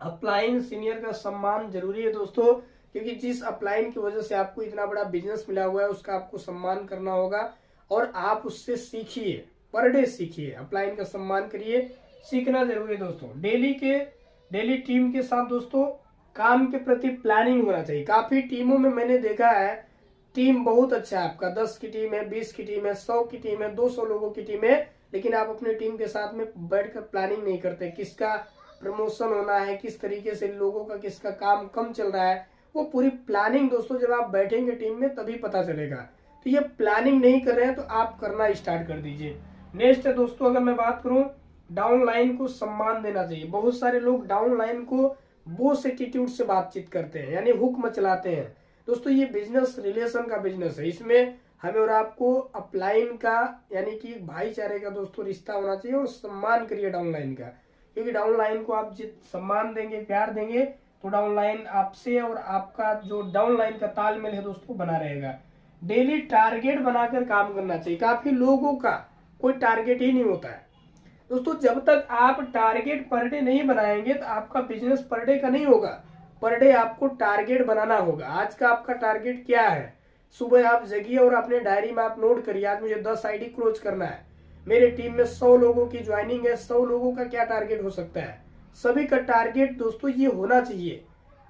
अपलाइन सीनियर का सम्मान जरूरी है दोस्तों, क्योंकि जिस अपलाइन की वजह से आपको इतना बड़ा बिजनेस मिला हुआ है उसका आपको सम्मान करना होगा और आप उससे सीखिए, पर डे सीखिए, अपलाइन का सम्मान करिए, सीखना जरूरी है दोस्तों। डेली टीम के साथ दोस्तों काम के प्रति प्लानिंग होना चाहिए। काफी टीमों में मैंने देखा है टीम बहुत अच्छा है, आपका 10 की टीम है, 20 की टीम है, 100 की टीम है, 200 लोगों की टीम है, लेकिन आप अपने टीम के साथ में बैठकर प्लानिंग नहीं करते, किसका प्रमोशन होना है, किस तरीके से लोगों का किसका काम कम चल रहा है। वो पूरी प्लानिंग दोस्तों जब आप बैठेंगे टीम में तभी पता चलेगा। तो ये प्लानिंग नहीं कर रहे हैं तो आप करना स्टार्ट कर दीजिए। नेक्स्ट है दोस्तों, अगर मैं बात करूं डाउन लाइन को सम्मान देना चाहिए। बहुत सारे लोग डाउन लाइन को बॉस एटीट्यूड से बातचीत करते हैं, यानी हुक्म चलाते हैं। दोस्तों ये बिजनेस रिलेशन का बिजनेस है, इसमें हमें और आपको अपलाइन का यानी कि भाईचारे का दोस्तों रिश्ता होना चाहिए, और सम्मान करिए डाउनलाइन का, क्योंकि डाउनलाइन को आप जित सम्मान देंगे, प्यार देंगे, तो डाउनलाइन आपसे और आपका जो डाउनलाइन का तालमेल है दोस्तों बना रहेगा। डेली टारगेट बनाकर काम करना चाहिए। काफी लोगों का कोई टारगेट ही नहीं होता है दोस्तों। जब तक आप टारगेट पर डे नहीं बनाएंगे तो आपका बिजनेस पर डे का नहीं होगा। पर डे आपको टारगेट बनाना होगा। आज का आपका टारगेट क्या है? सुबह आप जगिए और अपने डायरी में आप नोट करिए, आज मुझे 10 आईडी क्लोज करना है, मेरे टीम में 100 लोगों की ज्वाइनिंग है, 100 लोगों का क्या टारगेट हो सकता है। सभी का टारगेट दोस्तों ये होना चाहिए।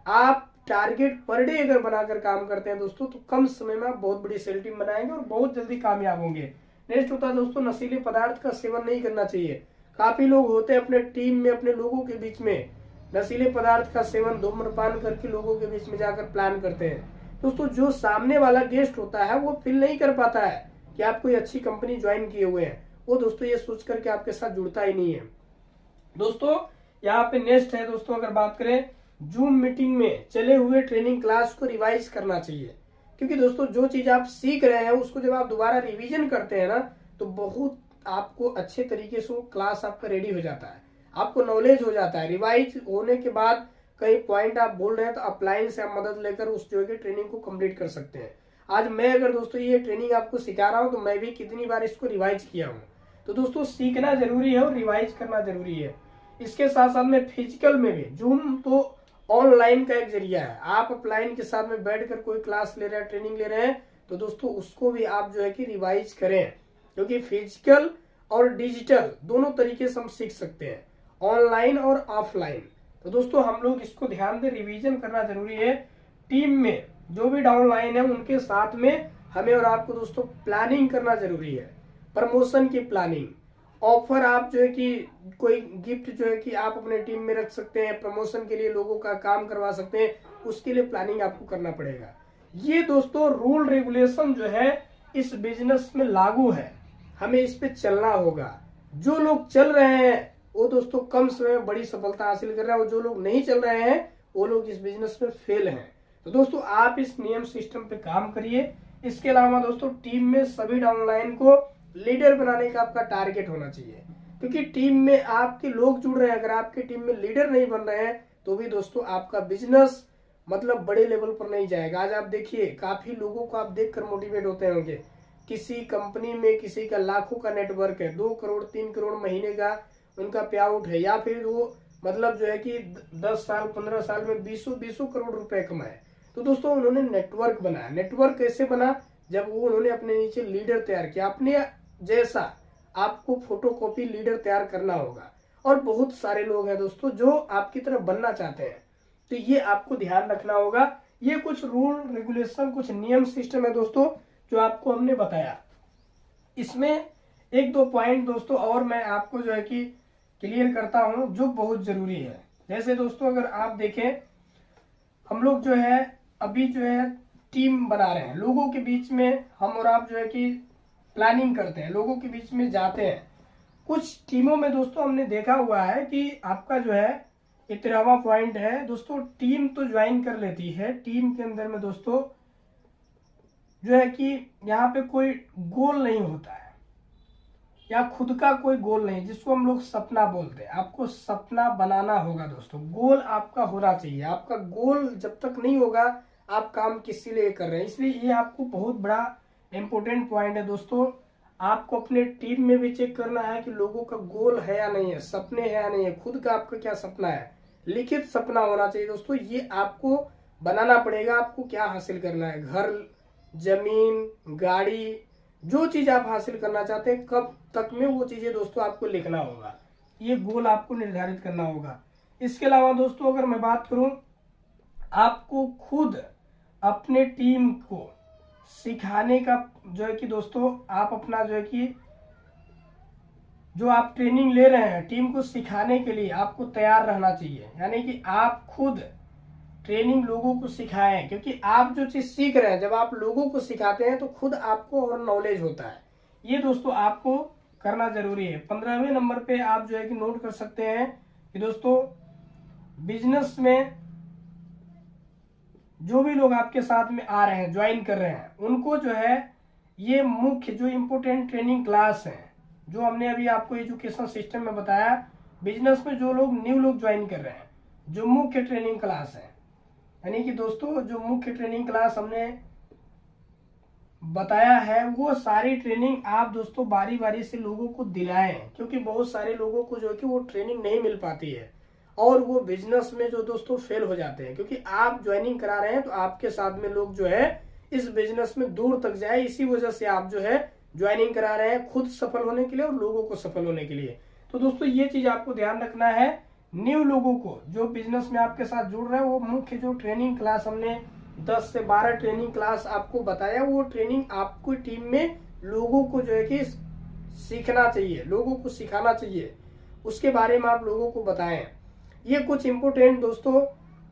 आप टारगेट पर डे अगर बनाकर काम करते हैं दोस्तों, तो कम समय में आप बहुत बड़ी सेल टीम बनाएंगे और बहुत जल्दी कामयाब होंगे। नेक्स्ट होता है दोस्तों, नशीले पदार्थ का सेवन नहीं करना चाहिए। काफी लोग होते हैं अपने टीम में, अपने लोगों के बीच में नशीले पदार्थ का सेवन, धूम्रपान करके लोगों के बीच में जाकर प्लान करते हैं दोस्तों। जो सामने वाला गेस्ट होता है वो फील नहीं कर पाता है कि आप कोई अच्छी कंपनी ज्वाइन किए हुए हैं, वो दोस्तों ये सोच करके आपके साथ जुड़ता ही नहीं है दोस्तों। यहाँ पे नेक्स्ट है दोस्तों, अगर बात करें जूम मीटिंग में चले हुए ट्रेनिंग क्लास को रिवाइज करना चाहिए, क्योंकि दोस्तों जो चीज आप सीख रहे हैं उसको जब आप दोबारा रिवीजन करते हैं ना, तो बहुत आपको अच्छे तरीके से वो क्लास आपका रेडी हो जाता है, आपको नॉलेज हो जाता है। रिवाइज होने के बाद कई पॉइंट आप बोल रहे हैं तो अपलाइन से आप मदद लेकर उस जो है ट्रेनिंग को कंप्लीट कर सकते हैं। आज मैं अगर दोस्तों ये ट्रेनिंग आपको सिखा रहा हूँ तो मैं भी कितनी बार इसको रिवाइज किया हूँ। तो दोस्तों सीखना जरूरी है और रिवाइज करना जरूरी है। इसके साथ साथ में फिजिकल में भी, जूम तो ऑनलाइन का एक जरिया है, आप अपलाइन के साथ में बैठकर कोई क्लास ले रहे हैं, ट्रेनिंग ले रहे हैं, तो दोस्तों उसको भी आप जो है कि रिवाइज करें, क्योंकि फिजिकल और डिजिटल दोनों तरीके से हम सीख सकते हैं, ऑनलाइन और ऑफलाइन। तो दोस्तों हम लोग इसको ध्यान दें, रिवीजन करना जरूरी है। टीम में जो भी डाउनलाइन है उनके साथ में हमें और आपको दोस्तों प्लानिंग करना जरूरी है। प्रमोशन की प्लानिंग, ऑफर आप जो है कि कोई गिफ्ट जो है कि आप अपने टीम में रख सकते हैं, प्रमोशन के लिए लोगों का काम करवा सकते हैं, उसके लिए प्लानिंग आपको करना पड़ेगा। ये दोस्तों रूल रेगुलेशन जो है इस बिजनेस में लागू है, हमें इस पे चलना होगा। जो लोग चल रहे हैं वो दोस्तों कम समय में बड़ी सफलता हासिल कर रहे हैं, और जो लोग नहीं चल रहे हैं वो लोग इस बिजनेस में फेल हैं। तो दोस्तों आप इस नियम सिस्टम पे काम करिए। इसके अलावा दोस्तों टीम में सभी डाउनलाइन को लीडर बनाने का आपका टारगेट होना चाहिए, क्योंकि टीम में आपके लोग जुड़ रहे हैं, अगर आपके टीम में लीडर नहीं बन रहे हैं तो भी दोस्तों आपका बिजनेस मतलब बड़े लेवल पर नहीं जाएगा। आज आप देखिए काफी लोगों को आप देखकर मोटिवेट होते होंगे, किसी कंपनी में किसी का लाखों का नेटवर्क है, 2 करोड़ 3 करोड़ महीने का उनका पे आउट है, या फिर वो मतलब जो है कि 10 साल 15 साल में 20 करोड़ रुपए कमाए। तो दोस्तों उन्होंने नेटवर्क बनाया। नेटवर्क कैसे बना? जब वो उन्होंने अपने नीचे लीडर तैयार किया। अपने जैसा आपको फोटोकॉपी लीडर तैयार करना होगा, और बहुत सारे लोग हैं दोस्तों जो आपकी तरफ बनना चाहते हैं, तो ये आपको ध्यान रखना होगा। ये कुछ रूल रेगुलेशन, कुछ नियम सिस्टम है दोस्तों जो आपको हमने बताया। इसमें 1-2 पॉइंट दोस्तों और मैं आपको जो है कि क्लियर करता हूं जो बहुत जरूरी है। जैसे दोस्तों अगर आप देखें, हम लोग जो है अभी जो है टीम बना रहे हैं, लोगों के बीच में हम और आप जो है कि प्लानिंग करते हैं, लोगों के बीच में जाते हैं। कुछ टीमों में दोस्तों हमने देखा हुआ है कि आपका जो है 13वां पॉइंट है दोस्तों, टीम तो ज्वाइन कर लेती है, टीम के अंदर में दोस्तों जो है कि यहाँ पे कोई गोल नहीं होता है, या खुद का कोई गोल नहीं, जिसको हम लोग सपना बोलते हैं। आपको सपना बनाना होगा दोस्तों, गोल आपका होना चाहिए। आपका गोल जब तक नहीं होगा आप काम किसी लिए कर रहे हैं, इसलिए ये आपको बहुत बड़ा इंपॉर्टेंट पॉइंट है दोस्तों। आपको अपने टीम में भी चेक करना है कि लोगों का गोल है या नहीं है, सपने हैं या नहीं है, खुद का आपका क्या सपना है, लिखित सपना होना चाहिए दोस्तों। ये आपको बनाना पड़ेगा। आपको क्या हासिल करना है, घर, जमीन, गाड़ी, जो चीज आप हासिल करना चाहते हैं, कब तक में वो चीजें दोस्तों आपको लिखना होगा। ये गोल आपको निर्धारित करना होगा। इसके अलावा दोस्तों अगर मैं बात करूं, आपको खुद अपने टीम को सिखाने का जो है कि दोस्तों आप अपना जो है कि जो आप ट्रेनिंग ले रहे हैं टीम को सिखाने के लिए आपको तैयार रहना चाहिए, यानी कि आप खुद ट्रेनिंग लोगों को सिखाएं, क्योंकि आप जो चीज सीख रहे हैं जब आप लोगों को सिखाते हैं तो खुद आपको और नॉलेज होता है। ये दोस्तों आपको करना जरूरी है। 15वें नंबर पे आप जो है कि नोट कर सकते हैं कि दोस्तों बिजनेस में जो भी लोग आपके साथ में आ रहे हैं, ज्वाइन कर रहे हैं, उनको जो है ये मुख्य जो इम्पोर्टेंट ट्रेनिंग क्लास है, जो हमने अभी आपको एजुकेशन सिस्टम में बताया, बिजनेस में जो लोग न्यू लोग ज्वाइन कर रहे हैं, जो मुख्य ट्रेनिंग क्लास है, यानी कि दोस्तों जो मुख्य ट्रेनिंग क्लास हमने बताया है, वो सारी ट्रेनिंग आप दोस्तों बारी बारी से लोगों को दिलाएं, क्योंकि बहुत सारे लोगों को जो है कि वो ट्रेनिंग नहीं मिल पाती है और वो बिजनेस में जो दोस्तों फेल हो जाते हैं, क्योंकि आप ज्वाइनिंग करा रहे हैं तो आपके साथ में लोग जो है इस बिजनेस में दूर तक जाए, इसी वजह से आप जो है ज्वाइनिंग करा रहे हैं, खुद सफल होने के लिए और लोगों को सफल होने के लिए। तो दोस्तों ये चीज आपको ध्यान रखना है, न्यू लोगों को जो बिजनेस में आपके साथ जुड़ रहे हैं, वो मुख्य जो ट्रेनिंग क्लास हमने 10 से 12 ट्रेनिंग क्लास आपको बताया, वो ट्रेनिंग आपको टीम में लोगों को जो है कि सीखना चाहिए, लोगों को सिखाना चाहिए, उसके बारे में आप लोगों को बताएं। ये कुछ इम्पोर्टेंट दोस्तों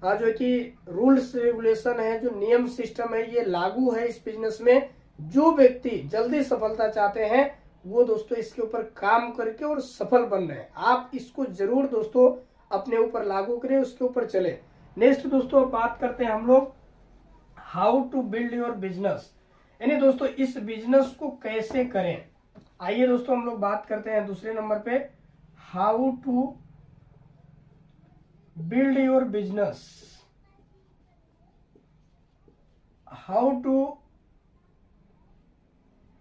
जो है कि रूल्स रेगुलेशन है, जो नियम सिस्टम है, ये लागू है इस बिजनेस में। जो व्यक्ति जल्दी सफलता चाहते हैं वो दोस्तों इसके ऊपर काम करके और सफल बन रहे हैं, आप इसको जरूर दोस्तों अपने ऊपर लागू करें, उसके ऊपर चले। नेक्स्ट दोस्तों बात करते हैं हम लोग how to build your business, यानी दोस्तों इस बिजनेस को कैसे करें। आइए दोस्तों हम लोग बात करते हैं दूसरे नंबर पे, how to build your business. How to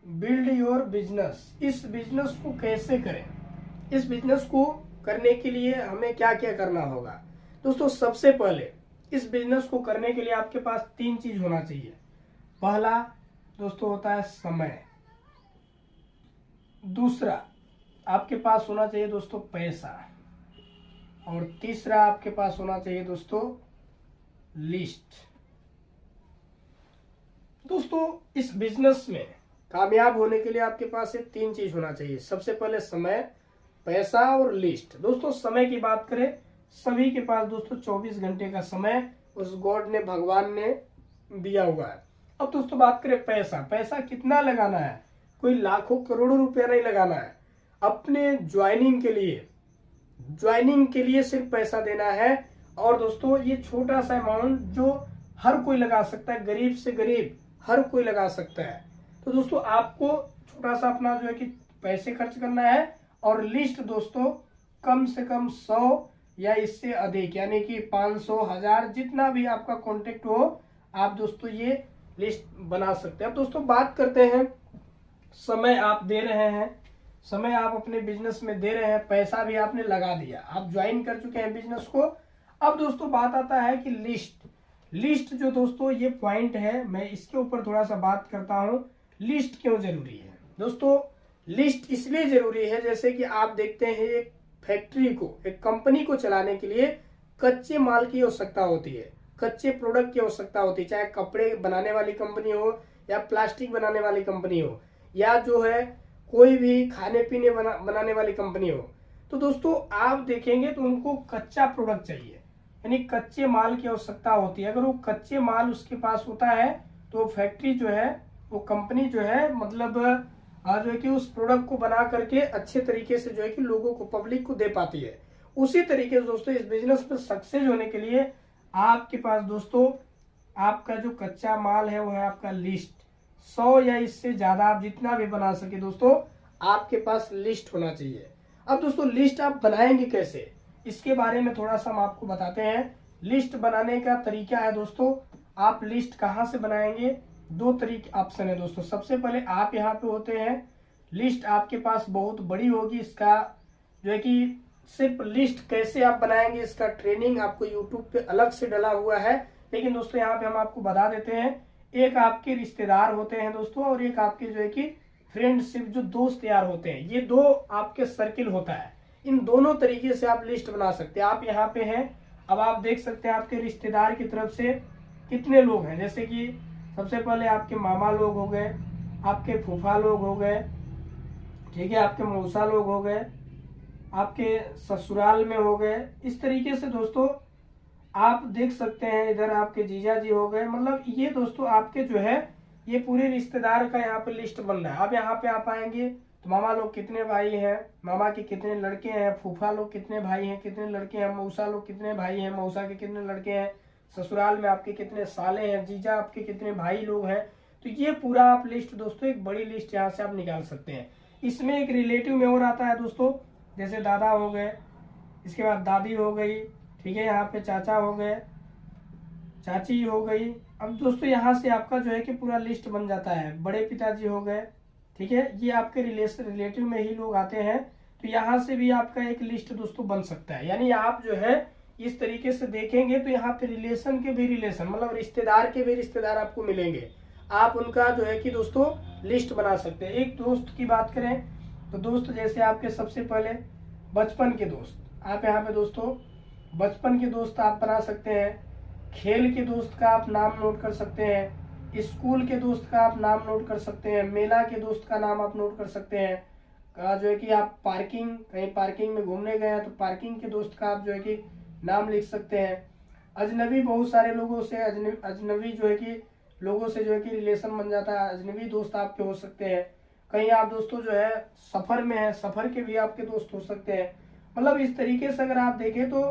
build your business, इस बिजनेस को कैसे करें। इस बिजनेस को करने के लिए हमें क्या क्या करना होगा दोस्तों। सबसे पहले इस बिजनेस को करने के लिए आपके पास 3 चीज होना चाहिए। पहला दोस्तों होता है समय, दूसरा आपके पास होना चाहिए दोस्तों पैसा, और तीसरा आपके पास होना चाहिए दोस्तों लिस्ट। दोस्तों इस बिजनेस में कामयाब होने के लिए आपके पास ये 3 चीज होना चाहिए। सबसे पहले समय, पैसा और लिस्ट। दोस्तों समय की बात करें, सभी के पास दोस्तों 24 घंटे का समय उस गॉड ने, भगवान ने दिया हुआ है। अब दोस्तों बात करें पैसा, पैसा कितना लगाना है, कोई लाखों करोड़ों रुपया नहीं लगाना है। अपने ज्वाइनिंग के लिए सिर्फ पैसा देना है। और दोस्तों ये छोटा सा अमाउंट जो हर कोई लगा सकता है, गरीब से गरीब हर कोई लगा सकता है। तो दोस्तों आपको छोटा सा अपना जो है कि पैसे खर्च करना है, और लिस्ट दोस्तों कम से कम 100 या इससे अधिक, यानी कि 500, 1000, जितना भी आपका कांटेक्ट हो, आप दोस्तों ये लिस्ट बना सकते हैं। अब दोस्तों बात करते हैं, समय आप दे रहे हैं, समय आप अपने बिजनेस में दे रहे हैं, पैसा भी आपने लगा दिया, आप ज्वाइन कर चुके हैं बिजनेस को। अब दोस्तों बात आता है कि लिस्ट जो दोस्तों ये पॉइंट है, मैं इसके ऊपर थोड़ा सा बात करता हूँ। लिस्ट क्यों जरूरी है दोस्तों। लिस्ट इसलिए जरूरी है, जैसे कि आप देखते हैं एक फैक्ट्री को, एक कंपनी को चलाने के लिए कच्चे माल की आवश्यकता होती है, कच्चे प्रोडक्ट की आवश्यकता होती है, चाहे कपड़े बनाने वाली कंपनी हो या प्लास्टिक बनाने वाली कंपनी हो, या जो है कोई भी खाने पीने बनाने वाली कंपनी हो। तो दोस्तों आप देखेंगे तो उनको कच्चा प्रोडक्ट चाहिए, यानी कच्चे माल की आवश्यकता होती है। अगर वो कच्चे माल उसके पास होता है तो फैक्ट्री जो है, वो कंपनी जो है, मतलब जो है कि उस प्रोडक्ट को बना करके अच्छे तरीके से जो है कि लोगों को, पब्लिक को दे पाती है। उसी तरीके से दोस्तों इस बिजनेस में सक्सेस होने के लिए आपके पास दोस्तों आपका जो कच्चा माल है वो है आपका लिस्ट। 100 या इससे ज्यादा आप जितना भी बना सके दोस्तों, आपके पास लिस्ट होना चाहिए। अब दोस्तों लिस्ट आप बनाएंगे कैसे, इसके बारे में थोड़ा सा हम आपको बताते हैं। लिस्ट बनाने का तरीका है दोस्तों, आप लिस्ट कहाँ से बनाएंगे, 2 तरीके ऑप्शन है दोस्तों। सबसे पहले आप यहाँ पे होते हैं, लिस्ट आपके पास बहुत बड़ी होगी, इसका जो है कि सिर्फ लिस्ट कैसे आप बनाएंगे इसका ट्रेनिंग आपको यूट्यूब पे अलग से डला हुआ है। लेकिन दोस्तों यहाँ पे हम आपको बता देते हैं, एक आपके रिश्तेदार होते हैं दोस्तों, और एक आपके जो है कि फ्रेंडशिप, जो दोस्त यार होते हैं, ये 2 आपके सर्किल होता है। इन दोनों तरीके से आप लिस्ट बना सकते हैं। आप यहाँ पे हैं, अब आप देख सकते हैं आपके रिश्तेदार की तरफ से कितने लोग हैं, जैसे कि सबसे पहले आपके मामा लोग हो गए, आपके फूफा लोग हो गए, ठीक है, आपके मौसा लोग हो गए, आपके ससुराल में हो गए। इस तरीके से दोस्तों आप देख सकते हैं, इधर आपके जीजा जी हो गए। मतलब ये दोस्तों आपके जो है ये पूरे रिश्तेदार का यहाँ पे लिस्ट बन रहा है। अब यहाँ पे आप आएंगे तो मामा लोग कितने भाई हैं, मामा के कितने लड़के हैं, फूफा लोग कितने भाई हैं, कितने लड़के हैं, मौसा लोग कितने भाई हैं, मौसा के कितने लड़के हैं, ससुराल में आपके कितने साले हैं, जीजा आपके कितने भाई लोग हैं। तो ये पूरा आप लिस्ट दोस्तों, एक बड़ी लिस्ट यहाँ से आप निकाल सकते हैं। इसमें एक रिलेटिव में और आता है दोस्तों, जैसे दादा हो गए, इसके बाद दादी हो गई, ठीक है, यहाँ पे चाचा हो गए, चाची हो गई। अब दोस्तों यहाँ से आपका जो है कि पूरा लिस्ट बन जाता है। बड़े पिताजी हो गए, ठीक है, ये आपके रिलेटिव में ही लोग आते हैं। तो यहाँ से भी आपका एक लिस्ट दोस्तों बन सकता है। यानी आप जो है इस तरीके से देखेंगे तो यहाँ पे रिलेशन के भी रिलेशन, मतलब रिश्तेदार के भी रिश्तेदार आपको मिलेंगे। आप उनका जो है कि दोस्तों लिस्ट बना सकते हैं। एक दोस्त की बात करें तो दोस्त जैसे आपके सबसे पहले बचपन के दोस्त, आप यहाँ पे दोस्तों बचपन के दोस्त आप बना सकते हैं। खेल के दोस्त का आप नाम नोट कर सकते हैं, स्कूल के दोस्त का आप नाम नोट कर सकते हैं, मेला के दोस्त का नाम आप नोट कर सकते हैं। जो है कि आप कहीं पार्किंग में घूमने गए हैं तो पार्किंग के दोस्त का आप जो है कि नाम लिख सकते हैं। अजनबी, बहुत सारे लोगों से अजनबी जो है कि लोगों से जो है कि रिलेशन बन जाता है, अजनबी दोस्त आपके हो सकते हैं। कहीं आप दोस्तों जो है सफर में है, सफर के भी आपके दोस्त हो सकते हैं। मतलब इस तरीके से अगर आप देखें तो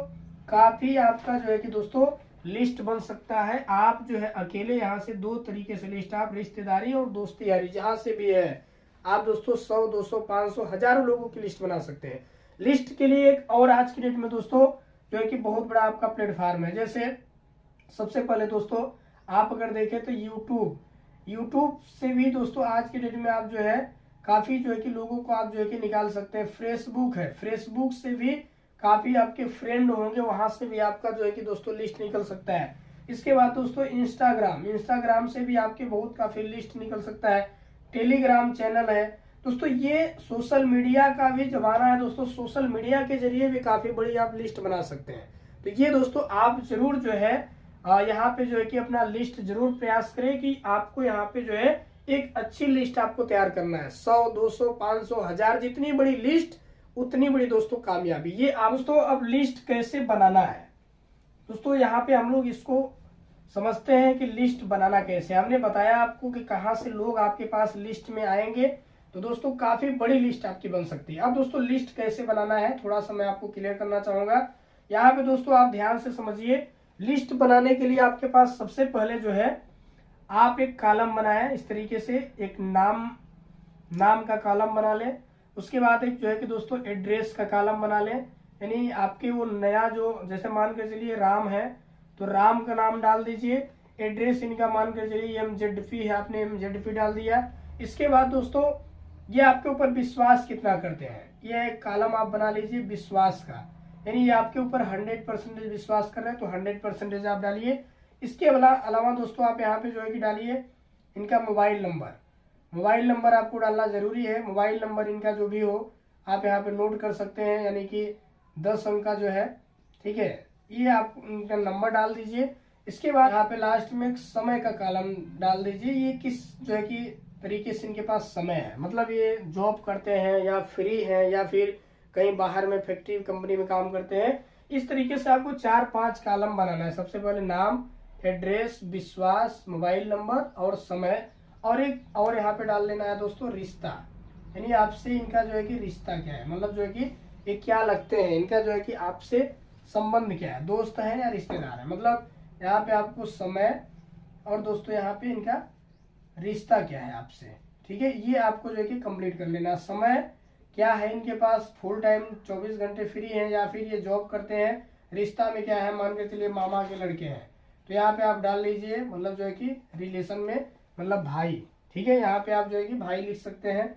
काफी आपका जो है कि दोस्तों लिस्ट बन सकता है। आप जो है अकेले यहाँ से दो तरीके से लिस्ट, आप रिश्तेदारी और दोस्ती यारी जहां से भी है आप दोस्तों 100, 200, 500, हजारों लोगों की लिस्ट बना सकते हैं। लिस्ट के लिए एक और आज की डेट में दोस्तों जो है कि बहुत बड़ा आपका प्लेटफॉर्म है। जैसे सबसे पहले दोस्तों आप अगर देखें तो यूट्यूब से भी दोस्तों आज की डेट में आप जो है काफी जो है कि लोगों को आप जो है कि निकाल सकते हैं। फेसबुक है, फेसबुक से भी काफी आपके फ्रेंड होंगे, वहां से भी आपका जो है कि दोस्तों लिस्ट निकल सकता है। इसके बाद दोस्तों इंस्टाग्राम से भी आपके बहुत काफी लिस्ट निकल सकता है। टेलीग्राम चैनल है दोस्तों। ये सोशल मीडिया का भी जमाना है दोस्तों, सोशल मीडिया के जरिए भी काफी बड़ी आप लिस्ट बना सकते हैं। तो ये दोस्तों आप जरूर जो है यहाँ पे जो है कि अपना लिस्ट जरूर प्रयास करें कि आपको यहाँ पे जो है एक अच्छी लिस्ट आपको तैयार करना है। 100, 200, 500, 1000, जितनी बड़ी लिस्ट उतनी बड़ी दोस्तों कामयाबी। ये आप दोस्तों अब लिस्ट कैसे बनाना है दोस्तों, यहाँ पे हम लोग इसको समझते हैं कि लिस्ट बनाना कैसे। हमने बताया आपको कि कहाँ से लोग आपके पास लिस्ट में आएंगे, तो दोस्तों काफी बड़ी लिस्ट आपकी बन सकती है। अब दोस्तों लिस्ट कैसे बनाना है थोड़ा सा मैं आपको क्लियर करना चाहूंगा। यहाँ पे दोस्तों आप ध्यान से समझिए। लिस्ट बनाने के लिए आपके पास सबसे पहले जो है आप एक कॉलम बनाएं, इस तरीके से एक नाम का कॉलम बना लें। उसके बाद एक जो है कि दोस्तों एड्रेस का कॉलम बना लें, यानी आपके वो नया जो, जैसे मान के चलिए राम है तो राम का नाम डाल दीजिए। एड्रेस इनका मान के चलिए MZP है, आपने MZP डाल दिया। इसके बाद दोस्तों ये आपके ऊपर विश्वास कितना करते हैं, ये एक कॉलम आप बना लीजिए विश्वास का, यानी ये आपके ऊपर 100% विश्वास कर रहे हैं तो 100% आप डालिए। इसके अलावा दोस्तों आप यहाँ पे जो है कि डालिए इनका मोबाइल नंबर आपको डालना जरूरी है। मोबाइल नंबर इनका जो भी हो आप यहाँ पे नोट कर सकते हैं, यानी कि 10 अंक का जो है, ठीक है, ये आप इनका नंबर डाल दीजिए। इसके बाद यहाँ पे लास्ट में एक समय का कॉलम डाल दीजिए, ये किस जो है कि तरीके से इनके पास समय है, मतलब ये जॉब करते हैं या फ्री हैं या फिर कहीं बाहर में फैक्ट्री कंपनी में काम करते हैं। इस तरीके से आपको 4-5 कॉलम बनाना है। सबसे पहले नाम, एड्रेस, विश्वास, मोबाइल नंबर और समय, और एक और यहाँ पे डाल लेना है दोस्तों रिश्ता, यानी आपसे इनका जो है कि रिश्ता क्या है, मतलब जो है कि ये क्या लगते हैं, इनका जो है कि आपसे संबंध क्या है, दोस्त है या रिश्तेदार है। मतलब यहाँ पे आपको समय और दोस्तों यहाँ पे इनका रिश्ता क्या है आपसे, ठीक है, ये आपको जो है कि कंप्लीट कर लेना। समय क्या है इनके पास, फुल टाइम 24 घंटे फ्री है या फिर ये जॉब करते हैं। रिश्ता में क्या है, मान के चलिए मामा के लड़के हैं तो यहाँ पे आप डाल लीजिए, मतलब जो है कि रिलेशन में मतलब भाई, ठीक है, यहाँ पे आप जो है कि भाई लिख सकते हैं।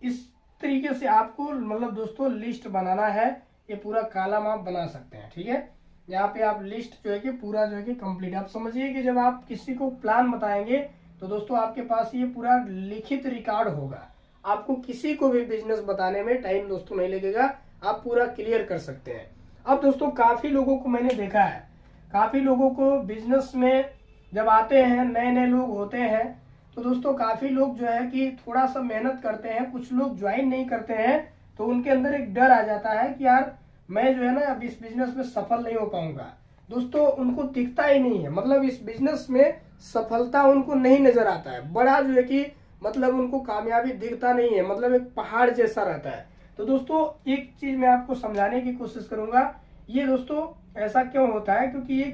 इस तरीके से आपको मतलब दोस्तों लिस्ट बनाना है, ये पूरा कॉलम आप बना सकते हैं, ठीक है। यहाँ पे आप लिस्ट जो है कि पूरा जो है कि कंप्लीट, आप समझिए कि जब आप किसी को प्लान बताएंगे तो दोस्तों आपके पास ये पूरा लिखित रिकॉर्ड होगा। आपको किसी को भी बिजनेस बताने में टाइम दोस्तों नहीं लगेगा, आप पूरा क्लियर कर सकते हैं। अब दोस्तों काफी लोगों को मैंने देखा है, काफी लोगों को बिजनेस में जब आते हैं, नए लोग होते हैं तो दोस्तों काफी लोग जो है कि थोड़ा सा मेहनत करते हैं, कुछ लोग ज्वाइन नहीं करते हैं तो उनके अंदर एक डर आ जाता है कि यार मैं जो है ना अब इस बिजनेस में सफल नहीं हो पाऊंगा। दोस्तों उनको दिखता ही नहीं है, मतलब इस बिजनेस में सफलता उनको नहीं नजर आता है। बड़ा जो है कि मतलब उनको कामयाबी दिखता नहीं है, मतलब एक पहाड़ जैसा रहता है। तो दोस्तों एक चीज मैं आपको समझाने की कोशिश करूंगा। ये दोस्तों ऐसा क्यों होता है, क्योंकि ये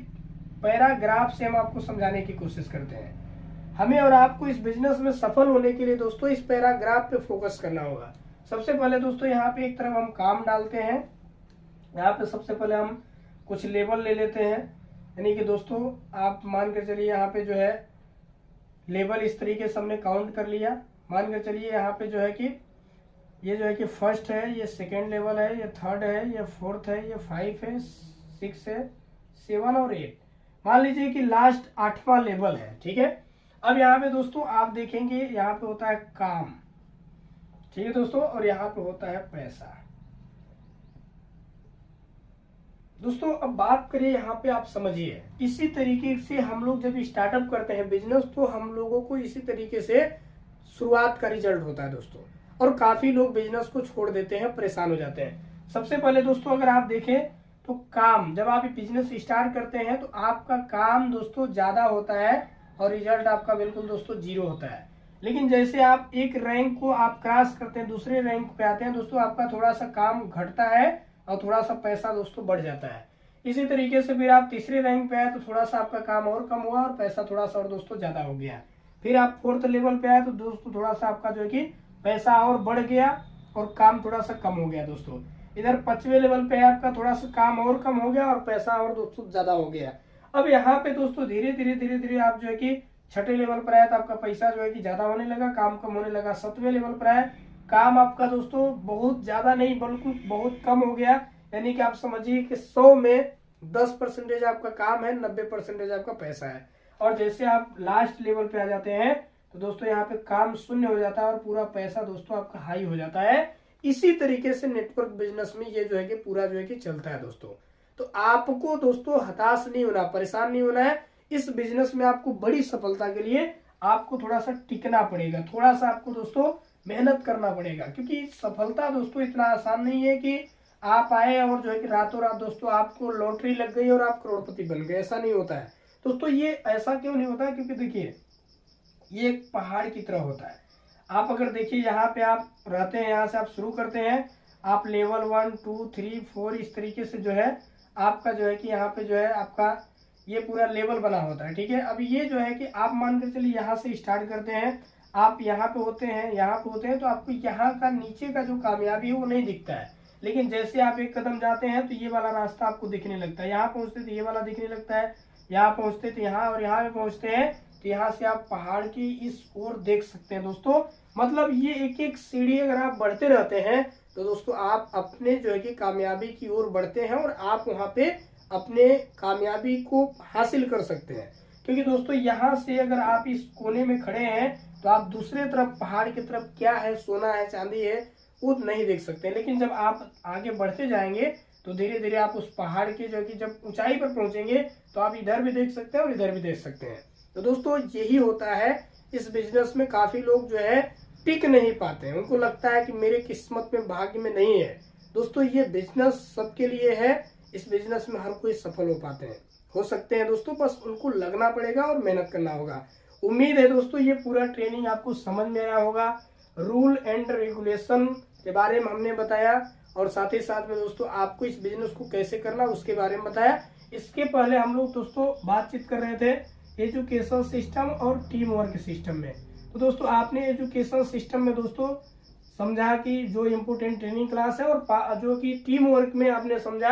पैराग्राफ से हम आपको समझाने की कोशिश करते हैं। हमें और आपको इस बिजनेस में सफल होने के लिए दोस्तों इस पैराग्राफ पे फोकस करना होगा। सबसे पहले दोस्तों यहाँ पे एक तरफ हम काम डालते हैं। यहाँ पे सबसे पहले हम कुछ लेबल ले लेते हैं, यानी कि दोस्तों आप मान कर चलिए यहाँ पे जो है लेबल इस तरीके से हमने काउंट कर लिया। मान कर चलिए यहाँ पे जो है कि ये जो है कि फर्स्ट है, ये सेकेंड लेवल है, ये थर्ड है, ये फोर्थ है, ये 5 है, 6 है, 7 और 8। मान लीजिए कि लास्ट 8वां लेवल है, ठीक है। अब यहाँ पे दोस्तों आप देखेंगे यहाँ पे होता है काम, ठीक है दोस्तों, और यहाँ पे होता है पैसा। दोस्तों अब बात करें यहाँ पे, आप समझिए इसी तरीके से हम लोग जब स्टार्टअप करते हैं बिजनेस, तो हम लोगों को इसी तरीके से शुरुआत का रिजल्ट होता है दोस्तों। और काफी लोग बिजनेस को छोड़ देते हैं, परेशान हो जाते हैं। सबसे पहले दोस्तों अगर आप देखें तो काम, जब आप बिजनेस स्टार्ट करते हैं तो आपका काम दोस्तों ज्यादा होता है और रिजल्ट आपका बिल्कुल दोस्तों 0 होता है। लेकिन जैसे आप एक रैंक को आप क्रॉस करते हैं, दूसरे रैंक पे आते हैं दोस्तों, आपका थोड़ा सा काम घटता है और थोड़ा सा पैसा दोस्तों बढ़ जाता है। इसी तरीके से फिर आप तीसरे रैंक पे आए तो थोड़ा सा आपका काम और कम हुआ और पैसा थोड़ा सा और दोस्तों ज्यादा हो गया। फिर आप 4th लेवल पे आए तो दोस्तों थोड़ा सा आपका जो है कि पैसा और बढ़ गया और काम थोड़ा सा कम हो गया दोस्तों। इधर 5वें लेवल पे आपका थोड़ा सा काम और कम हो गया और पैसा और दोस्तों ज्यादा हो गया। अब यहाँ पे दोस्तों धीरे धीरे आप जो है कि 6ठे लेवल पर आए तो आपका पैसा जो है कि ज्यादा होने लगा, काम कम होने लगा। 7वें लेवल पर आए, काम आपका दोस्तों बहुत ज्यादा नहीं बल्कि बहुत कम हो गया, यानी कि आप समझिए कि 100 में 10% आपका काम है, 90% आपका पैसा है। और जैसे आप लास्ट लेवल पे आ जाते हैं तो दोस्तों यहाँ पे काम शून्य हो जाता है और पूरा पैसा दोस्तों आपका हाई हो जाता है। इसी तरीके से नेटवर्क बिजनेस में ये जो है कि पूरा जो है कि चलता है दोस्तों। तो आपको दोस्तों हताश नहीं होना, परेशान नहीं होना है। इस बिजनेस में आपको बड़ी सफलता के लिए आपको थोड़ा सा टिकना पड़ेगा, थोड़ा सा आपको दोस्तों मेहनत करना पड़ेगा, क्योंकि सफलता दोस्तों इतना आसान नहीं है कि आप आए और जो है कि रातों रात दोस्तों आपको लॉटरी लग गई और आप करोड़पति बन गए। ऐसा नहीं होता है दोस्तों। ये ऐसा क्यों नहीं होता है, क्योंकि देखिए ये एक पहाड़ की तरह होता है। आप अगर देखिए यहाँ पे आप रहते हैं, यहाँ से आप शुरू करते हैं, आप लेवल 1 2 3 4 इस तरीके से जो है आपका जो है कि यहाँ पे जो है आपका ये पूरा लेवल बना होता है, ठीक है। अब ये जो है कि आप मान कर चलिए यहाँ से स्टार्ट करते हैं, आप यहाँ पे होते हैं, यहाँ पे होते हैं, तो आपको यहाँ का नीचे का जो कामयाबी है वो नहीं दिखता है। लेकिन जैसे आप एक कदम जाते हैं तो ये वाला रास्ता आपको दिखने लगता है, यहाँ पहुंचते तो ये वाला दिखने लगता है, यहाँ पहुंचते तो यहाँ, और यहाँ पे पहुंचते हैं तो यहाँ से आप पहाड़ की इस ओर देख सकते हैं दोस्तों। मतलब ये एक एक सीढ़ी अगर आप बढ़ते रहते हैं तो दोस्तों आप अपने जो है कि कामयाबी की ओर बढ़ते हैं और आप वहां पे अपने कामयाबी को हासिल कर सकते हैं। क्योंकि दोस्तों यहाँ से अगर आप इस कोने में खड़े हैं तो आप दूसरे तरफ पहाड़ की तरफ क्या है, सोना है, चांदी है, वो नहीं देख सकते। लेकिन जब आप आगे बढ़ते जाएंगे तो धीरे धीरे आप उस पहाड़ की जो कि जब ऊंचाई पर पहुंचेंगे तो आप इधर भी देख सकते हैं और इधर भी देख सकते हैं। तो दोस्तों यही होता है इस बिजनेस में। काफी लोग जो है टिक नहीं पाते हैं, उनको लगता है कि मेरे किस्मत में, भाग्य में नहीं है। दोस्तों ये बिजनेस सबके लिए है, इस बिजनेस में हर कोई सफल हो सकते हैं दोस्तों, बस उनको लगना पड़ेगा और मेहनत करना होगा। उम्मीद है दोस्तों ये पूरा ट्रेनिंग आपको समझ में आया होगा। रूल एंड रेगुलेशन के बारे में हमने बताया और साथ ही साथ में दोस्तों आपको इस बिजनेस को कैसे करना उसके बारे में बताया। इसके पहले हम लोग दोस्तों बातचीत कर रहे थे एजुकेशन सिस्टम और टीम वर्क सिस्टम में। तो दोस्तों आपने एजुकेशन सिस्टम में दोस्तों समझा कि जो इम्पोर्टेंट ट्रेनिंग क्लास है, और जो कि टीम वर्क में आपने समझा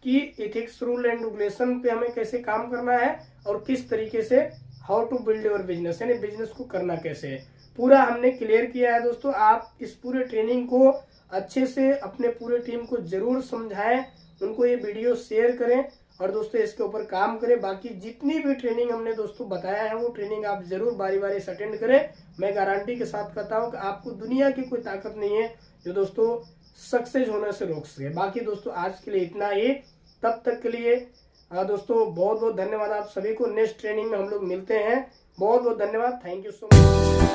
कि एथिक्स, रूल एंड रेगुलेशन पे हमें कैसे काम करना है और किस तरीके से how to build your business, यानी बिजनेस को करना कैसे है, पूरा हमने क्लियर किया है दोस्तों। आप इस पूरे ट्रेनिंग को अच्छे से अपने पूरे टीम को जरूर समझाएं, उनको ये वीडियो शेयर करें और दोस्तों इसके ऊपर काम करें। बाकी जितनी भी ट्रेनिंग हमने दोस्तों बताया है वो ट्रेनिंग आप जरूर बारी बारी से अटेंड करें। मैं गारंटी के साथ कहता हूं कि आपको दुनिया की कोई ताकत नहीं है जो दोस्तों सक्सेस होने से रोक सके। बाकी दोस्तों आज के लिए इतना ही, तब तक के लिए दोस्तों बहुत बहुत धन्यवाद आप सभी को। नेक्स्ट ट्रेनिंग में हम लोग मिलते हैं। बहुत बहुत धन्यवाद, थैंक यू सो मच।